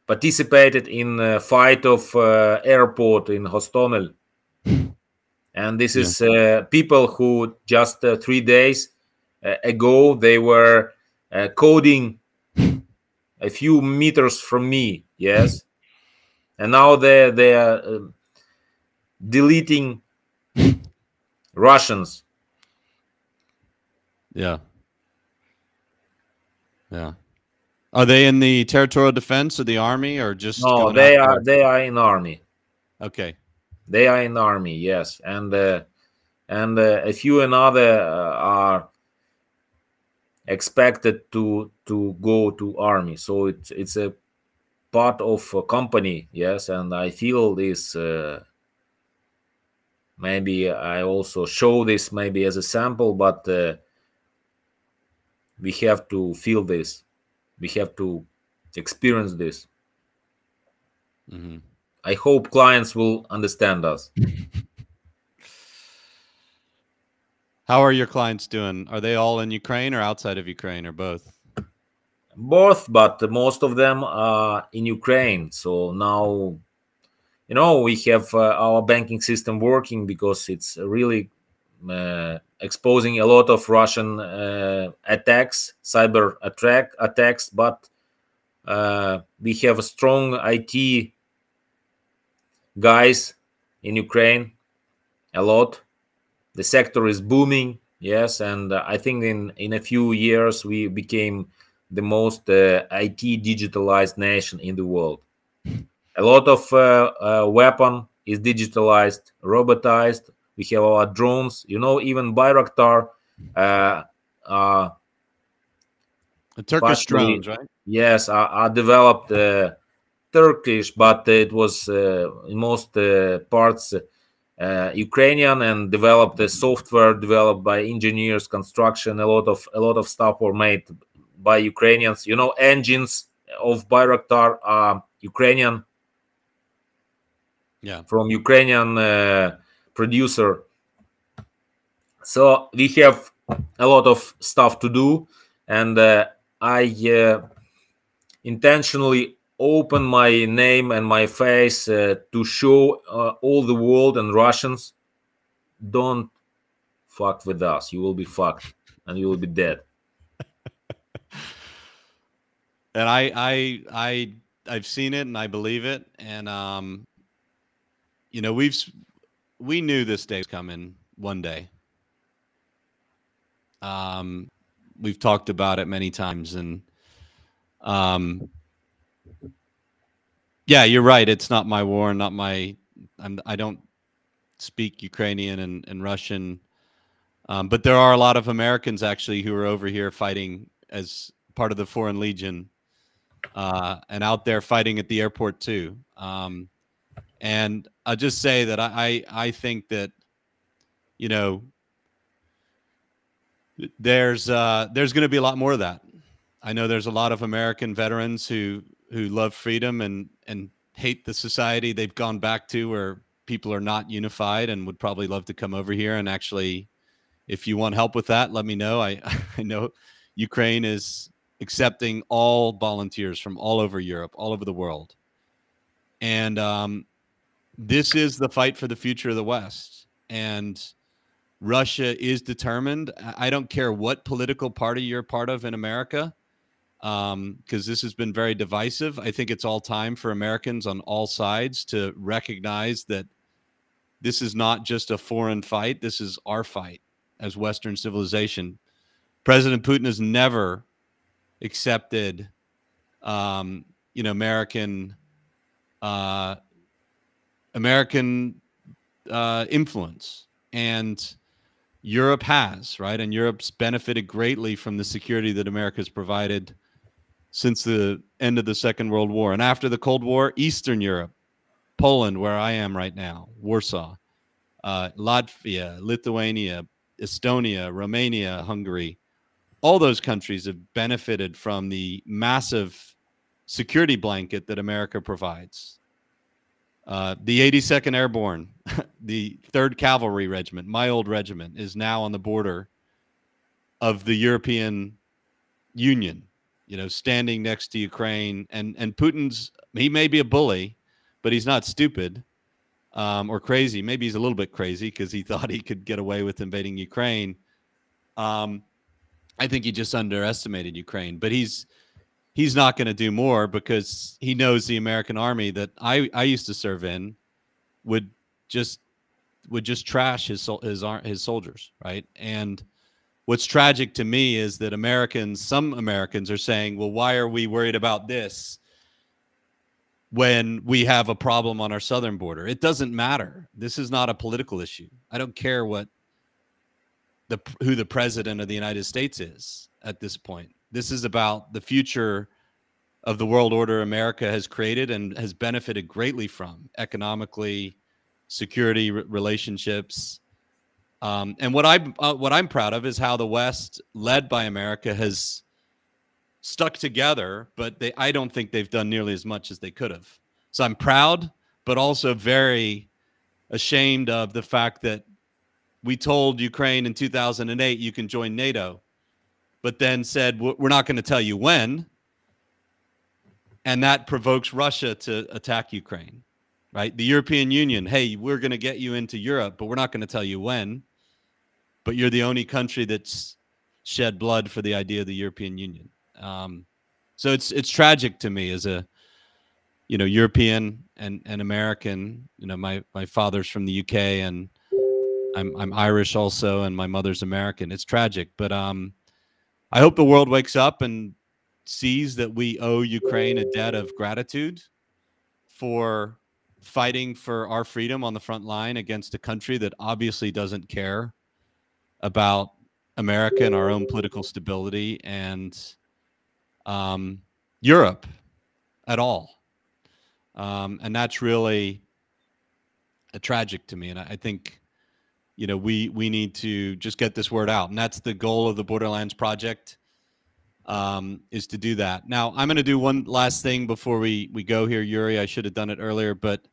participated in a fight of airport in Hostomel. And this is people who just 3 days ago, they were coding a few meters from me, yes, and now they are deleting Russians. Yeah. Are they in the territorial defense or the army, or just No, going out there? they are in army. Okay. They are in army, yes, and a few another are expected to go to army. So it's a part of a company, yes, and I feel this. Maybe I also show this maybe as a sample, but we have to feel this. We have to experience this. Mm-hmm. I hope clients will understand us. How are your clients doing? Are they all in Ukraine or outside of Ukraine, or both? Both, but most of them are in Ukraine. So now, we have our banking system working because it's really exposing a lot of Russian attacks, cyber attacks. But we have a strong IT guys in Ukraine, a lot. The sector is booming, yes, and I think in a few years we became the most IT digitalized nation in the world. A lot of weapon is digitalized, robotized. We have our drones, even Bayraktar. Uh, The Turkish Partially, drones, right? yes, are developed Turkish, but it was in most parts Ukrainian, and developed software developed by engineers, construction. A lot of stuff were made by Ukrainians. Engines of Bayraktar are Ukrainian, Yeah. from Ukrainian producer. So we have a lot of stuff to do, and I intentionally open my name and my face to show all the world and Russians, don't fuck with us. You will be fucked and you will be dead. And I've seen it and I believe it. And we knew this day was coming one day. We've talked about it many times, and yeah, you're right. It's not my war, not my. I don't speak Ukrainian and Russian, but there are a lot of Americans actually who are over here fighting as part of the Foreign Legion, and out there fighting at the airport too. And I'll just say that I think that there's going to be a lot more of that. I know there's a lot of American veterans who love freedom and hate the society they've gone back to, where people are not unified, and would probably love to come over here. And actually, if you want help with that, let me know. I know Ukraine is accepting all volunteers from all over Europe, all over the world. And this is the fight for the future of the West. And Russia is determined. I don't care what political party you're part of in America, because this has been very divisive. I think it's all time for Americans on all sides to recognize that this is not just a foreign fight. This is our fight as Western civilization. President Putin has never accepted, American influence, and Europe has, right? And Europe's benefited greatly from the security that America's provided since the end of the Second World War. And after the Cold War, Eastern Europe, Poland, where I am right now, Warsaw, Latvia, Lithuania, Estonia, Romania, Hungary, all those countries have benefited from the massive security blanket that America provides. The 82nd Airborne, the 3rd Cavalry Regiment, my old regiment, is now on the border of the European Union, standing next to Ukraine. And he may be a bully, but he's not stupid or crazy. Maybe he's a little bit crazy because he thought he could get away with invading Ukraine. I think he just underestimated Ukraine, but he's not going to do more, because he knows the American army that I used to serve in would just trash his soldiers, right? And what's tragic to me is that some Americans are saying, well, why are we worried about this when we have a problem on our southern border? It doesn't matter. This is not a political issue. I don't care who the president of the United States is at this point. This is about the future of the world order America has created and has benefited greatly from economically, security, relationships. And what I'm proud of is how the West, led by America, has stuck together, but I don't think they've done nearly as much as they could have. So I'm proud, but also very ashamed of the fact that we told Ukraine in 2008, you can join NATO, but then said, we're not going to tell you when. And that provokes Russia to attack Ukraine, right? The European Union, hey, we're going to get you into Europe, but we're not going to tell you when. But you're the only country that's shed blood for the idea of the European Union. So it's tragic to me as a, European and American. My father's from the UK, and I'm Irish also, and my mother's American. It's tragic, but I hope the world wakes up and sees that we owe Ukraine a debt of gratitude for fighting for our freedom on the front line against a country that obviously doesn't care about America and our own political stability and Europe at all. And that's really tragic to me. And I think, we need to just get this word out. And that's the goal of the Borderlands project, is to do that. Now, I'm going to do one last thing before we go here, Yuri. I should have done it earlier, but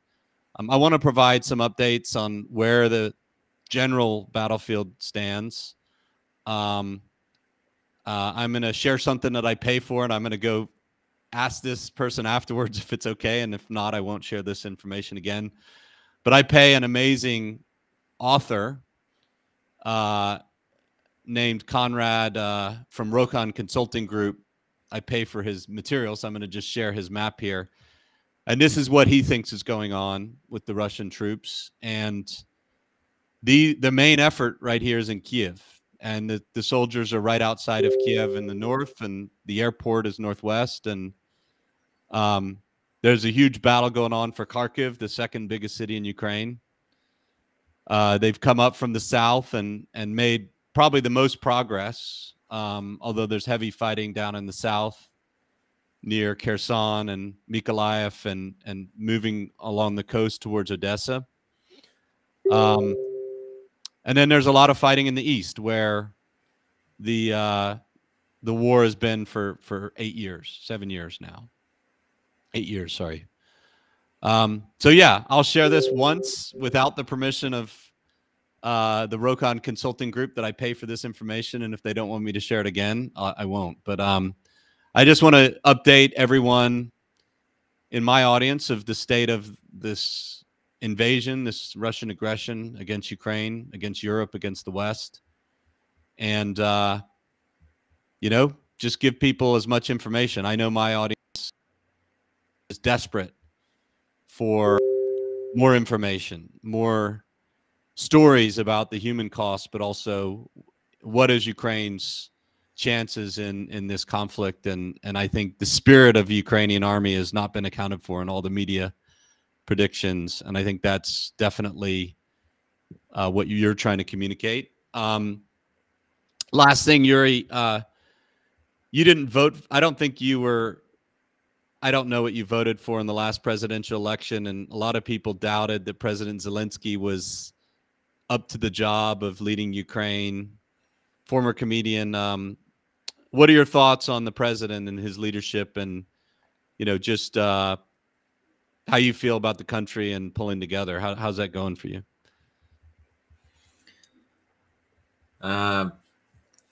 I want to provide some updates on where the general battlefield stands. I'm going to share something that I pay for, and I'm going to go ask this person afterwards if it's okay. And if not, I won't share this information again. But I pay an amazing author named Conrad from Rokon Consulting Group. I pay for his material, so I'm going to just share his map here. And this is what he thinks is going on with the Russian troops. And the main effort right here is in Kiev. And the soldiers are right outside of Kiev in the north, and the airport is northwest. And there's a huge battle going on for Kharkiv, the second biggest city in Ukraine. They've come up from the south and made probably the most progress, although there's heavy fighting down in the south near Kherson and Mykolaiv and moving along the coast towards Odessa. And then there's a lot of fighting in the east, where the war has been for 7 years now. 8 years, sorry. So yeah, I'll share this once without the permission of the Rokon Consulting Group that I pay for this information. And if they don't want me to share it again, I won't. But I just want to update everyone in my audience of the state of this invasion, this Russian aggression against Ukraine, against Europe, against the West. And, just give people as much information. I know my audience is desperate for more information, more stories about the human cost, but also what is Ukraine's chances in this conflict. And I think the spirit of the Ukrainian army has not been accounted for in all the media predictions. And I think that's definitely what you're trying to communicate. Last thing, Yuri, you didn't vote. I don't think you were. I don't know what you voted for in the last presidential election. And a lot of people doubted that President Zelensky was up to the job of leading Ukraine. Former comedian. What are your thoughts on the president and his leadership, and just how you feel about the country and pulling together? How's that going for you?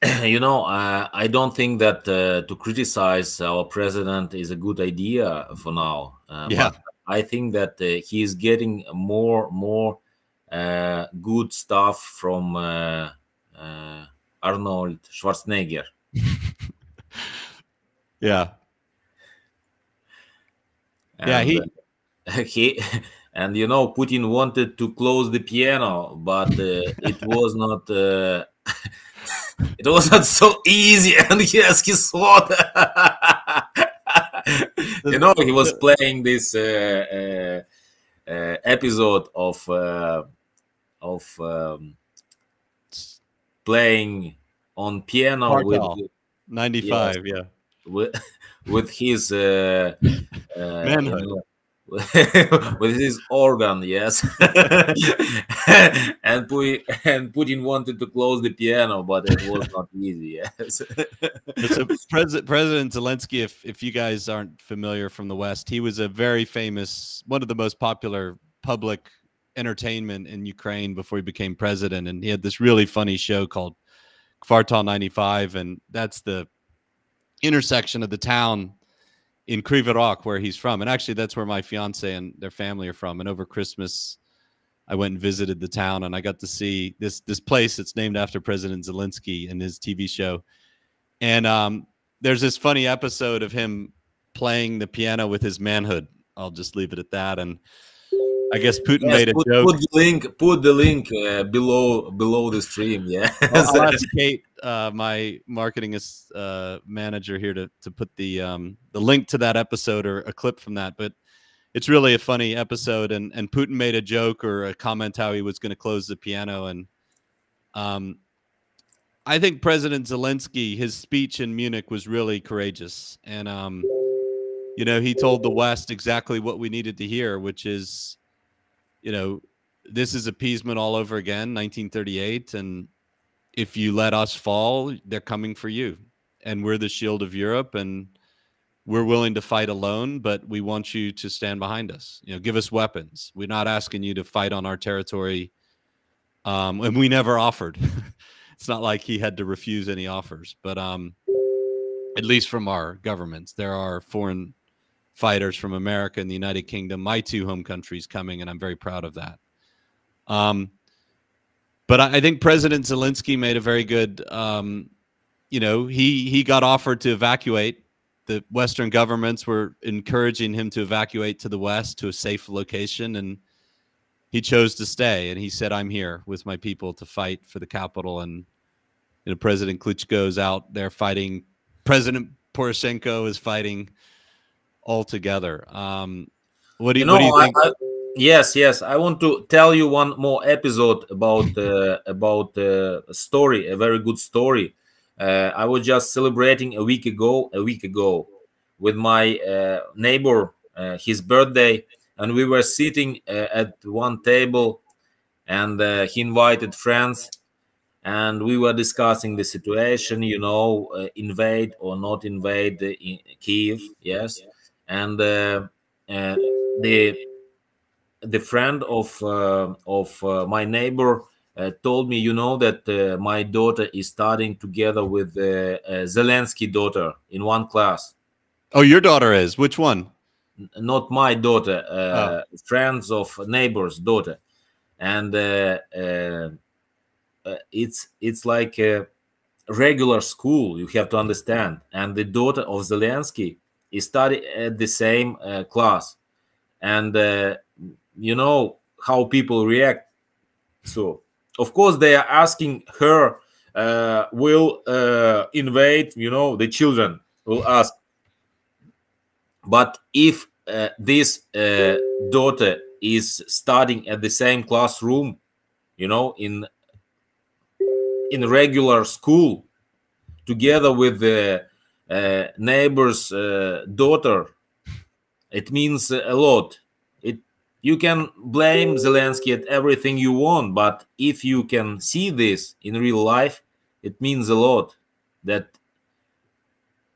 I don't think that to criticize our president is a good idea for now. Yeah. But I think that he is getting more good stuff from Arnold Schwarzenegger. Yeah. And, he and Putin wanted to close the piano, but it was not It was not so easy, and yes, he thought. He was playing this episode of playing on piano with Bartel, 95, yeah. with, with his Manhood. with his organ, yes. and Putin wanted to close the piano, but it was not easy. Yes. So President Zelensky, if you guys aren't familiar from the West, he was a very famous, one of the most popular public entertainment in Ukraine before he became president. And he had this really funny show called Kvartal 95, and that's the intersection of the town in Kryvyi Rog, where he's from. And actually, that's where my fiance and their family are from. And over Christmas, I went and visited the town, and I got to see this place that's named after President Zelensky and his TV show. And there's this funny episode of him playing the piano with his manhood. I'll just leave it at that. And I guess Putin made a joke. Put the link below the stream. Yeah, I'll ask Kate, my marketing manager here, to put the link to that episode or a clip from that. But it's really a funny episode. And Putin made a joke or a comment how he was going to close the piano. And I think President Zelensky, his speech in Munich was really courageous. And he told the West exactly what we needed to hear, which is, this is appeasement all over again, 1938. And if you let us fall, they're coming for you. And we're the shield of Europe, and we're willing to fight alone, but we want you to stand behind us. Give us weapons. We're not asking you to fight on our territory. And we never offered. It's not like he had to refuse any offers, but at least from our governments, there are foreign fighters from America and the United Kingdom, my two home countries, coming, and I'm very proud of that. But I think President Zelensky made a very good, he got offered to evacuate. The Western governments were encouraging him to evacuate to the West to a safe location, and he chose to stay. And he said, I'm here with my people to fight for the capital. And President Klitschko is out there fighting. President Poroshenko is fighting all together. What do you think? Yes. I want to tell you one more episode about a story, a very good story. I was just celebrating a week ago with my neighbor, his birthday, and we were sitting at one table, and he invited friends, and we were discussing the situation, invade or not invade in Kiev, yes. And the friend of my neighbor told me, that my daughter is studying together with Zelensky daughter in one class. Oh, your daughter is? Which one? Not my daughter, friends of neighbor's daughter. And it's like a regular school, you have to understand. And the daughter of Zelensky is study at the same class. And how people react. So, of course, they are asking her, will invade, the children will ask. But if this daughter is studying at the same classroom, in regular school, together with the neighbor's daughter, it means a lot. You can blame Zelensky at everything you want, but if you can see this in real life, it means a lot that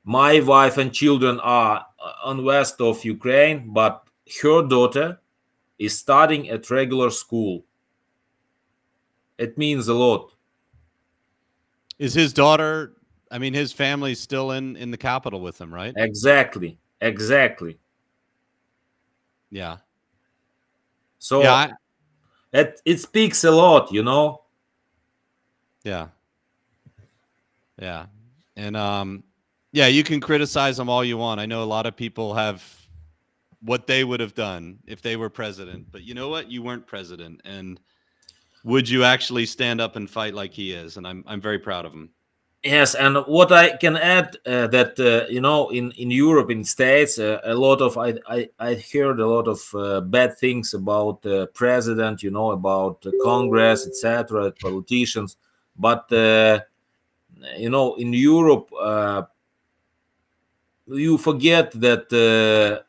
my wife and children are on west of Ukraine, but her daughter is studying at regular school. It means a lot. Is his daughter, his family's still in the capital with him, right? Exactly. Yeah. So yeah, it speaks a lot, Yeah. Yeah. And you can criticize them all you want. I know a lot of people have what they would have done if they were president, but you know what? You weren't president. And would you actually stand up and fight like he is? And I'm very proud of him. Yes, and what I can add that in Europe, in States, a lot of I heard a lot of bad things about president, about Congress, etc., politicians, but in Europe, you forget that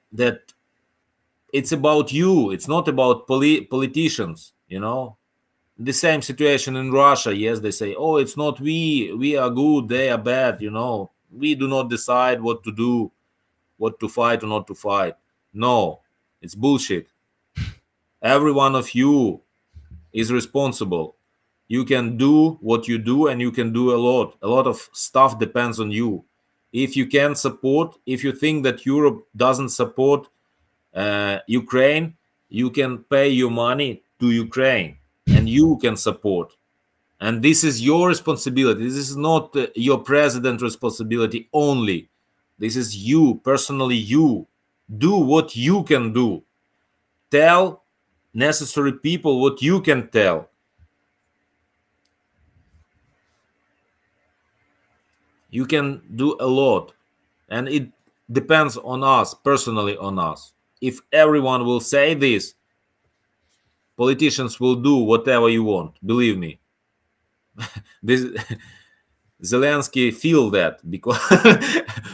it's about you. It's not about politicians. The same situation in Russia. Yes, they say, "Oh, it's not we are good, they are bad." We do not decide what to do, what to fight or not to fight. No, it's bullshit. Every one of you is responsible. You can do what you do, and you can do a lot. A lot of stuff depends on you. If you can support, if you think that Europe doesn't support Ukraine, you can pay your money to Ukraine, and you can support. And this is your responsibility. This is not your president's responsibility only. This is you, personally you. Do what you can do. Tell necessary people what you can tell. You can do a lot. And it depends on us, personally on us. If everyone will say this, politicians will do whatever you want. Believe me. This Zelensky feel that, because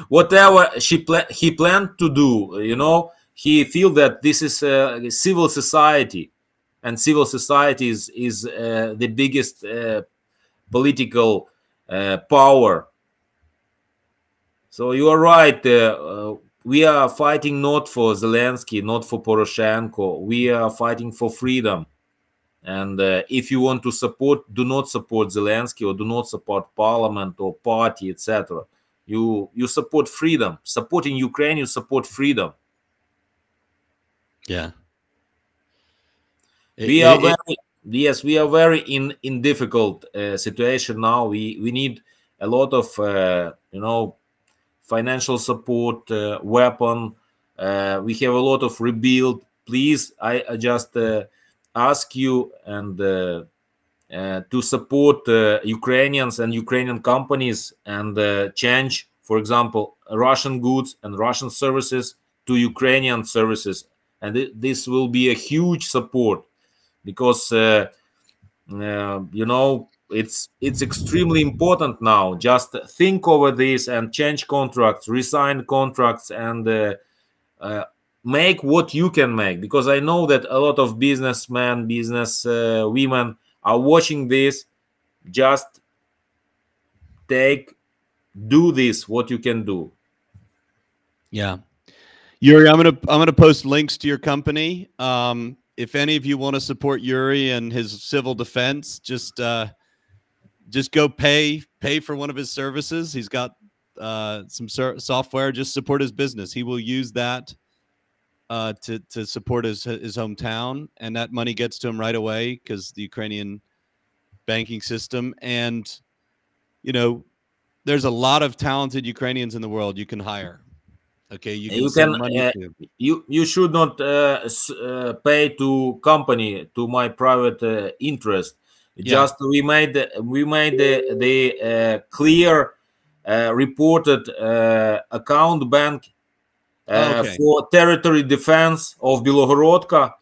whatever he planned to do, he feel that this is a civil society, and civil society is the biggest political power. So you are right. We are fighting not for Zelensky, not for Poroshenko. We are fighting for freedom. And if you want to support, do not support Zelensky, or do not support parliament or party, etc. You support freedom. Supporting Ukraine, you support freedom. Yeah. We are very in difficult situation now. We need a lot of financial support, weapon. We have a lot of rebuild. Please, I just ask you and to support Ukrainians and Ukrainian companies, and change, for example, Russian goods and Russian services to Ukrainian services, and this will be a huge support, because it's extremely important now. Just think over this and change contracts, resign contracts, and make what you can make, because I know that a lot of businessmen, business women are watching this. Just do this what you can do. Yeah. Yuri, I'm gonna post links to your company. If any of you want to support Yuri and his civil defense, just go pay for one of his services. He's got some software. Just support his business. He will use that to support his hometown, and that money gets to him right away, because the Ukrainian banking system. And there's a lot of talented Ukrainians in the world you can hire. Okay, you can money to. You should not pay to company, to my private interest. Just we made the clear reported account bank for territory defense of Bilogorodka.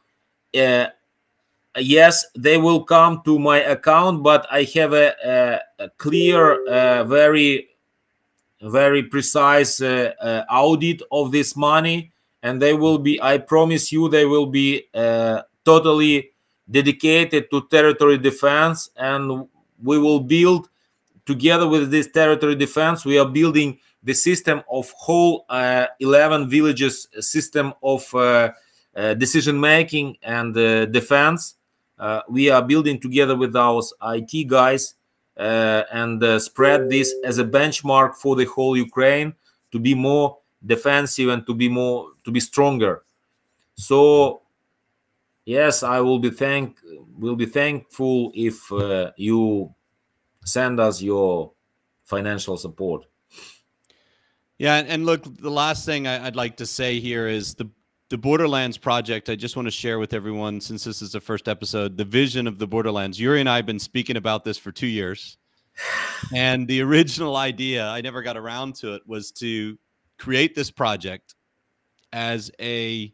Yes, they will come to my account, but I have a clear, very precise audit of this money, and they will be, I promise you, they will be totally dedicated to territory defense. And we will build together with this territory defense, we are building the system of whole 11 villages system of decision making and defense. We are building together with our IT guys and spread this as a benchmark for the whole Ukraine, to be more defensive and to be stronger. So yes, I will be thankful if you send us your financial support. Yeah, and look, the last thing I'd like to say here is the Borderlands project. I just want to share with everyone, since this is the first episode, the vision of the Borderlands. Yuri and I have been speaking about this for 2 years. And the original idea, I never got around to it, was to create this project as a,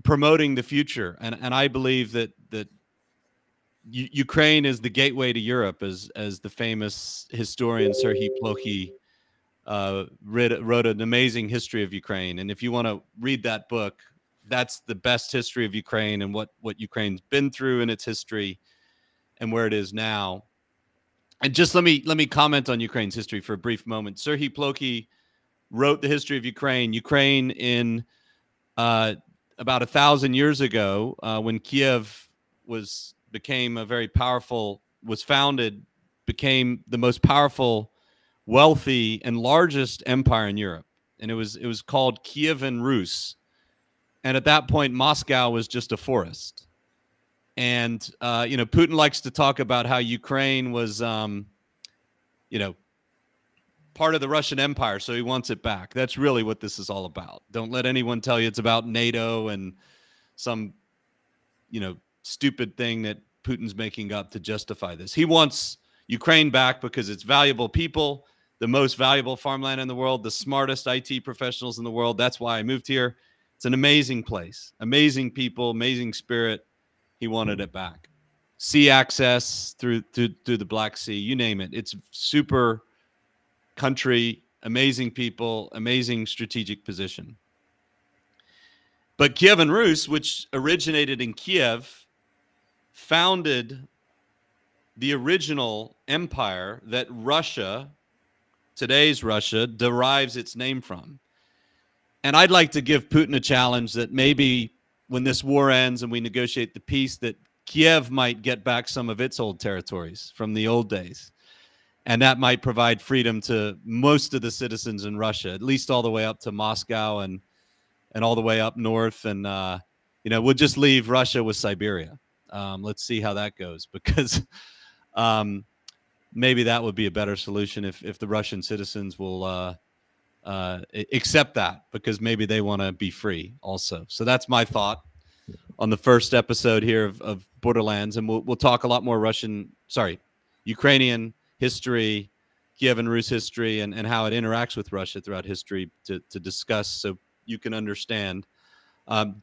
promoting the future. And I believe that Ukraine is the gateway to Europe, as the famous historian Serhiy Plokhy wrote an amazing history of Ukraine. And if you want to read that book, that's the best history of Ukraine and what Ukraine's been through in its history and where it is now. And just let me comment on Ukraine's history for a brief moment. Serhiy Plokhy wrote the history of Ukraine. Ukraine in about 1,000 years ago, when Kiev was founded, became the most powerful, wealthy, and largest empire in Europe. And it was called Kievan Rus. And at that point, Moscow was just a forest. And Putin likes to talk about how Ukraine was part of the Russian Empire, so he wants it back. That's really what this is all about. Don't let anyone tell you it's about NATO and some stupid thing that Putin's making up to justify this. He wants Ukraine back because it's valuable people, the most valuable farmland in the world, the smartest IT professionals in the world. That's why I moved here. It's an amazing place, amazing people, amazing spirit. He wanted it back. Sea access through the Black Sea, you name it. It's super country, amazing people, amazing strategic position. But Kievan Rus, which originated in Kiev, founded the original empire that Russia, today's Russia, derives its name from. And I'd like to give Putin a challenge that maybe when this war ends and we negotiate the peace, that Kiev might get back some of its old territories from the old days. And that might provide freedom to most of the citizens in Russia, at least all the way up to Moscow and all the way up north. And, we'll just leave Russia with Siberia. Let's see how that goes, because maybe that would be a better solution if the Russian citizens will accept that, because maybe they want to be free also. So that's my thought on the first episode here of Borderlands. And we'll talk a lot more Ukrainian history, Kievan Rus history, and how it interacts with Russia throughout history to discuss, so you can understand.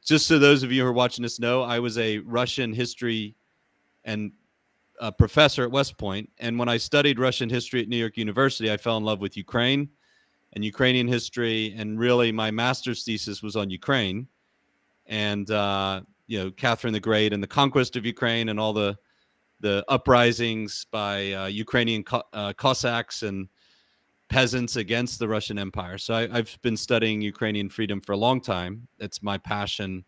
Just so those of you who are watching this know, I was a Russian history and professor at West Point. And when I studied Russian history at New York University, I fell in love with Ukraine and Ukrainian history. And really my master's thesis was on Ukraine and, Catherine the Great and the conquest of Ukraine and all the uprisings by Ukrainian Cossacks and peasants against the Russian Empire. So I've been studying Ukrainian freedom for a long time. It's my passion.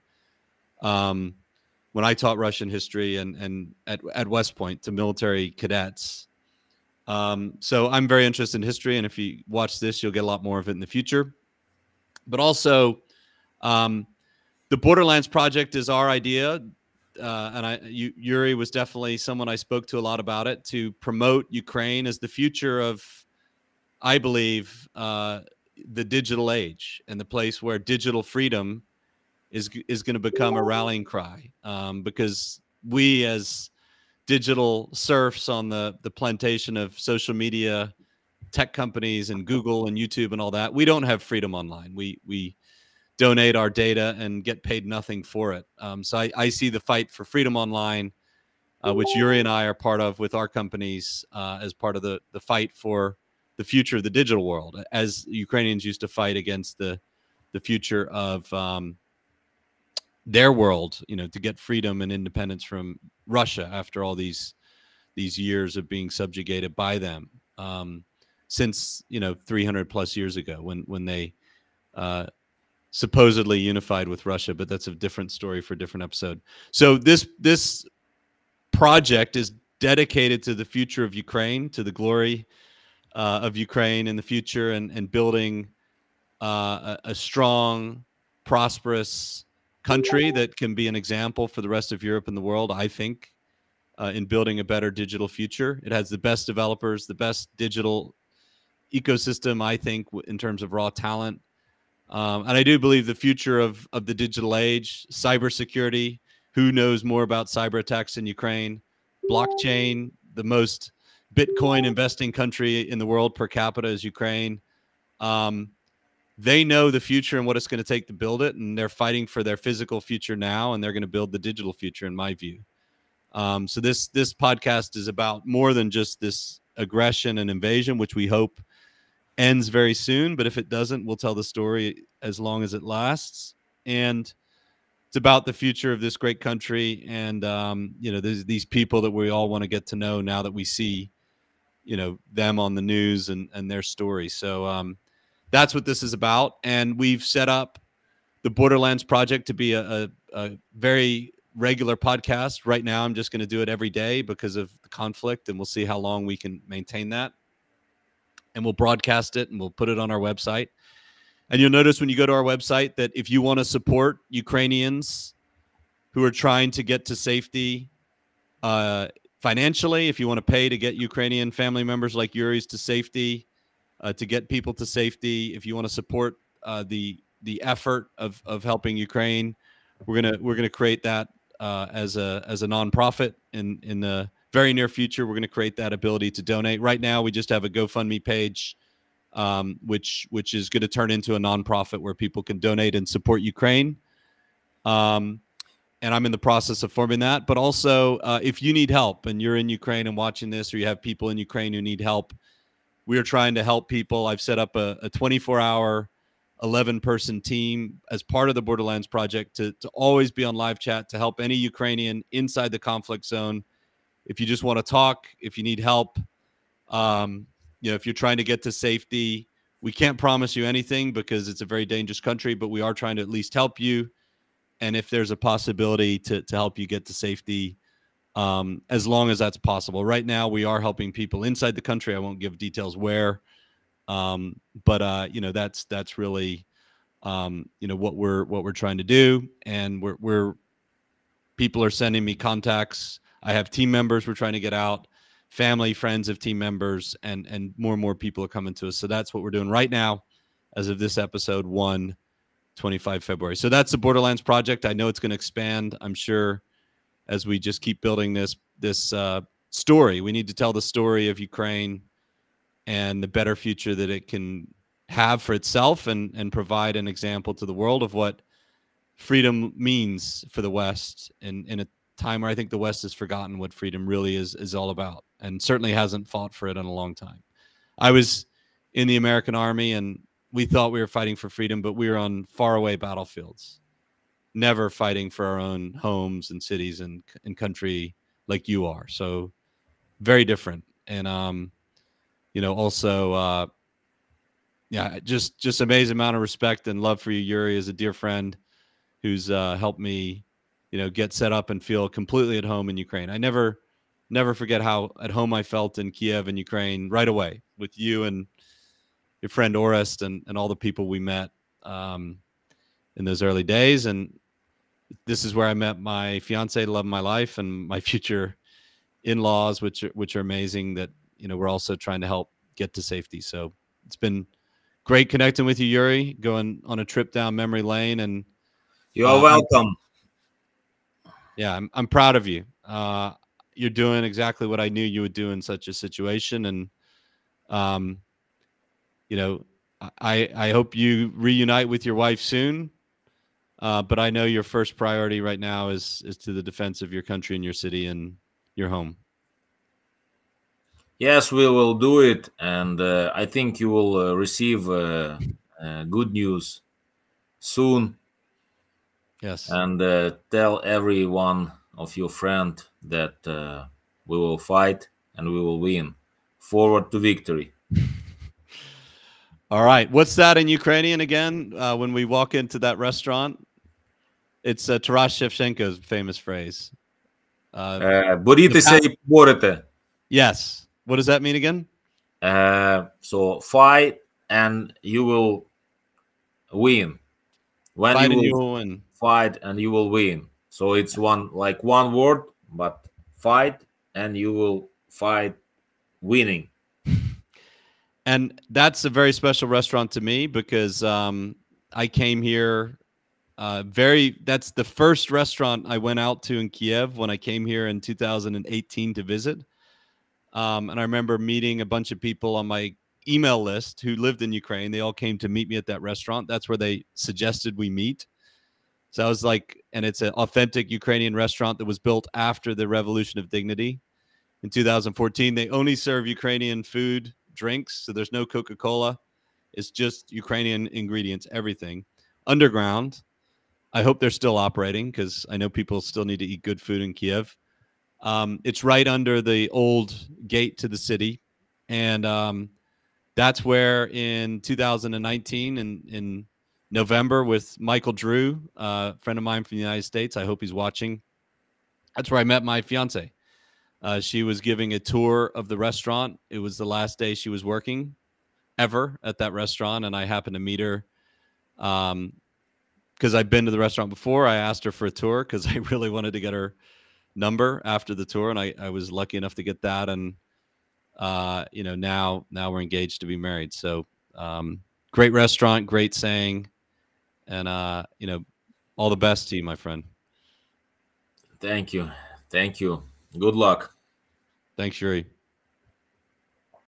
When I taught Russian history and at West Point to military cadets. So I'm very interested in history. And if you watch this, you'll get a lot more of it in the future. But also, the Borderlands project is our idea. And Yuri was definitely someone I spoke to a lot about it, to promote Ukraine as the future of, I believe, the digital age and the place where digital freedom is going to become a rallying cry, because we as digital serfs on the plantation of social media, tech companies and Google and YouTube and all that, we don't have freedom online. We donate our data and get paid nothing for it. So I see the fight for freedom online, which Yuri and I are part of with our companies, as part of the fight for the future of the digital world, as Ukrainians used to fight against the future of their world, to get freedom and independence from Russia after all these years of being subjugated by them, since 300 plus years ago when they supposedly unified with Russia. But that's a different story for a different episode. So this project is dedicated to the future of Ukraine, to the glory of Ukraine in the future, and building a strong, prosperous country that can be an example for the rest of Europe and the world, I think, in building a better digital future. It has the best developers, the best digital ecosystem, I think, in terms of raw talent. And I do believe the future of the digital age, cybersecurity, who knows more about cyber attacks in Ukraine? blockchain, the most Bitcoin investing country in the world per capita is Ukraine. They know the future and what it's going to take to build it, and they're fighting for their physical future now, and they're going to build the digital future, in my view. So this podcast is about more than just this aggression and invasion, which we hope ends very soon. But if it doesn't, we'll tell the story as long as it lasts. And it's about the future of this great country, and there's these people that we all want to get to know now that we see, them on the news and their story. So that's what this is about. And we've set up the Borderlands project to be a very regular podcast. Right now, I'm just going to do it every day because of the conflict, and we'll see how long we can maintain that. And we'll broadcast it, and we'll put it on our website. And you'll notice when you go to our website that if you want to support Ukrainians who are trying to get to safety financially, if you want to pay to get Ukrainian family members like Yuri's to safety, to get people to safety, if you want to support the effort of helping Ukraine, we're gonna create that as a nonprofit in the very near future. We're going to create that ability to donate. Right now, we just have a GoFundMe page, which is going to turn into a nonprofit where people can donate and support Ukraine. And I'm in the process of forming that. But also, if you need help and you're in Ukraine and watching this, or you have people in Ukraine who need help, we are trying to help people. I've set up a 24-hour, 11-person team as part of the Borderlands project to always be on live chat to help any Ukrainian inside the conflict zone. If you just want to talk, if you need help, if you're trying to get to safety, we can't promise you anything because it's a very dangerous country, but we are trying to at least help you. And if there's a possibility to help you get to safety, as long as that's possible. Right now, we are helping people inside the country. I won't give details where, but that's really what we're trying to do. And we're people are sending me contacts. I have team members we're trying to get out, family, friends of team members, and more people are coming to us. So that's what we're doing right now as of this episode 25 February. So that's the Borderlands project. I know it's going to expand, I'm sure, as we just keep building this story. We need to tell the story of Ukraine and the better future that it can have for itself, and provide an example to the world of what freedom means for the West in a time where I think the West has forgotten what freedom really is all about, and certainly hasn't fought for it in a long time. I was in the American Army, and we thought we were fighting for freedom, but we were on faraway battlefields, never fighting for our own homes and cities and country like you are. So very different. And, also, just amazing amount of respect and love for you, Yuri, as a dear friend who's helped me, get set up and feel completely at home in Ukraine. I never forget how at home I felt in Kiev and Ukraine right away with you and your friend Orest and all the people we met in those early days. And this is where I met my fiance, the love of my life, and my future in-laws, which are amazing, that, we're also trying to help get to safety. So it's been great connecting with you, Yuri, going on a trip down memory lane. And you are welcome. I'm proud of you. You're doing exactly what I knew you would do in such a situation. And, I hope you reunite with your wife soon. But I know your first priority right now is to the defense of your country and your city and your home. Yes, we will do it. And I think you will receive good news soon. Yes. And tell every one of your friends that we will fight and we will win. Forward to victory. All right. What's that in Ukrainian again? When we walk into that restaurant, it's Taras Shevchenko's famous phrase. Борітеся і поборете. Yes. What does that mean again? So fight and you will win. When Fight you and you will will win. fight and you will win. So it's one word, but fight and you will fight winning. And that's a very special restaurant to me because I came here That's the first restaurant I went out to in Kiev when I came here in 2018 to visit. And I remember meeting a bunch of people on my email list who lived in Ukraine. They all came to meet me at that restaurant. That's where they suggested we meet. So I was like, and it's an authentic Ukrainian restaurant that was built after the Revolution of Dignity in 2014. They only serve Ukrainian food, drinks. So there's no Coca-Cola. It's just Ukrainian ingredients, everything. Underground. I hope they're still operating because I know people still need to eat good food in Kiev. It's right under the old gate to the city. And that's where in 2019 in November with Michael Drew, a friend of mine from the United States, I hope he's watching. That's where I met my fiance. She was giving a tour of the restaurant. It was the last day she was working ever at that restaurant. And I happened to meet her because I'd been to the restaurant before. I asked her for a tour because I really wanted to get her number after the tour, and I was lucky enough to get that. And now we're engaged to be married. So great restaurant, great saying, and all the best to you, my friend. Thank you. Good luck. Thanks, Yuri.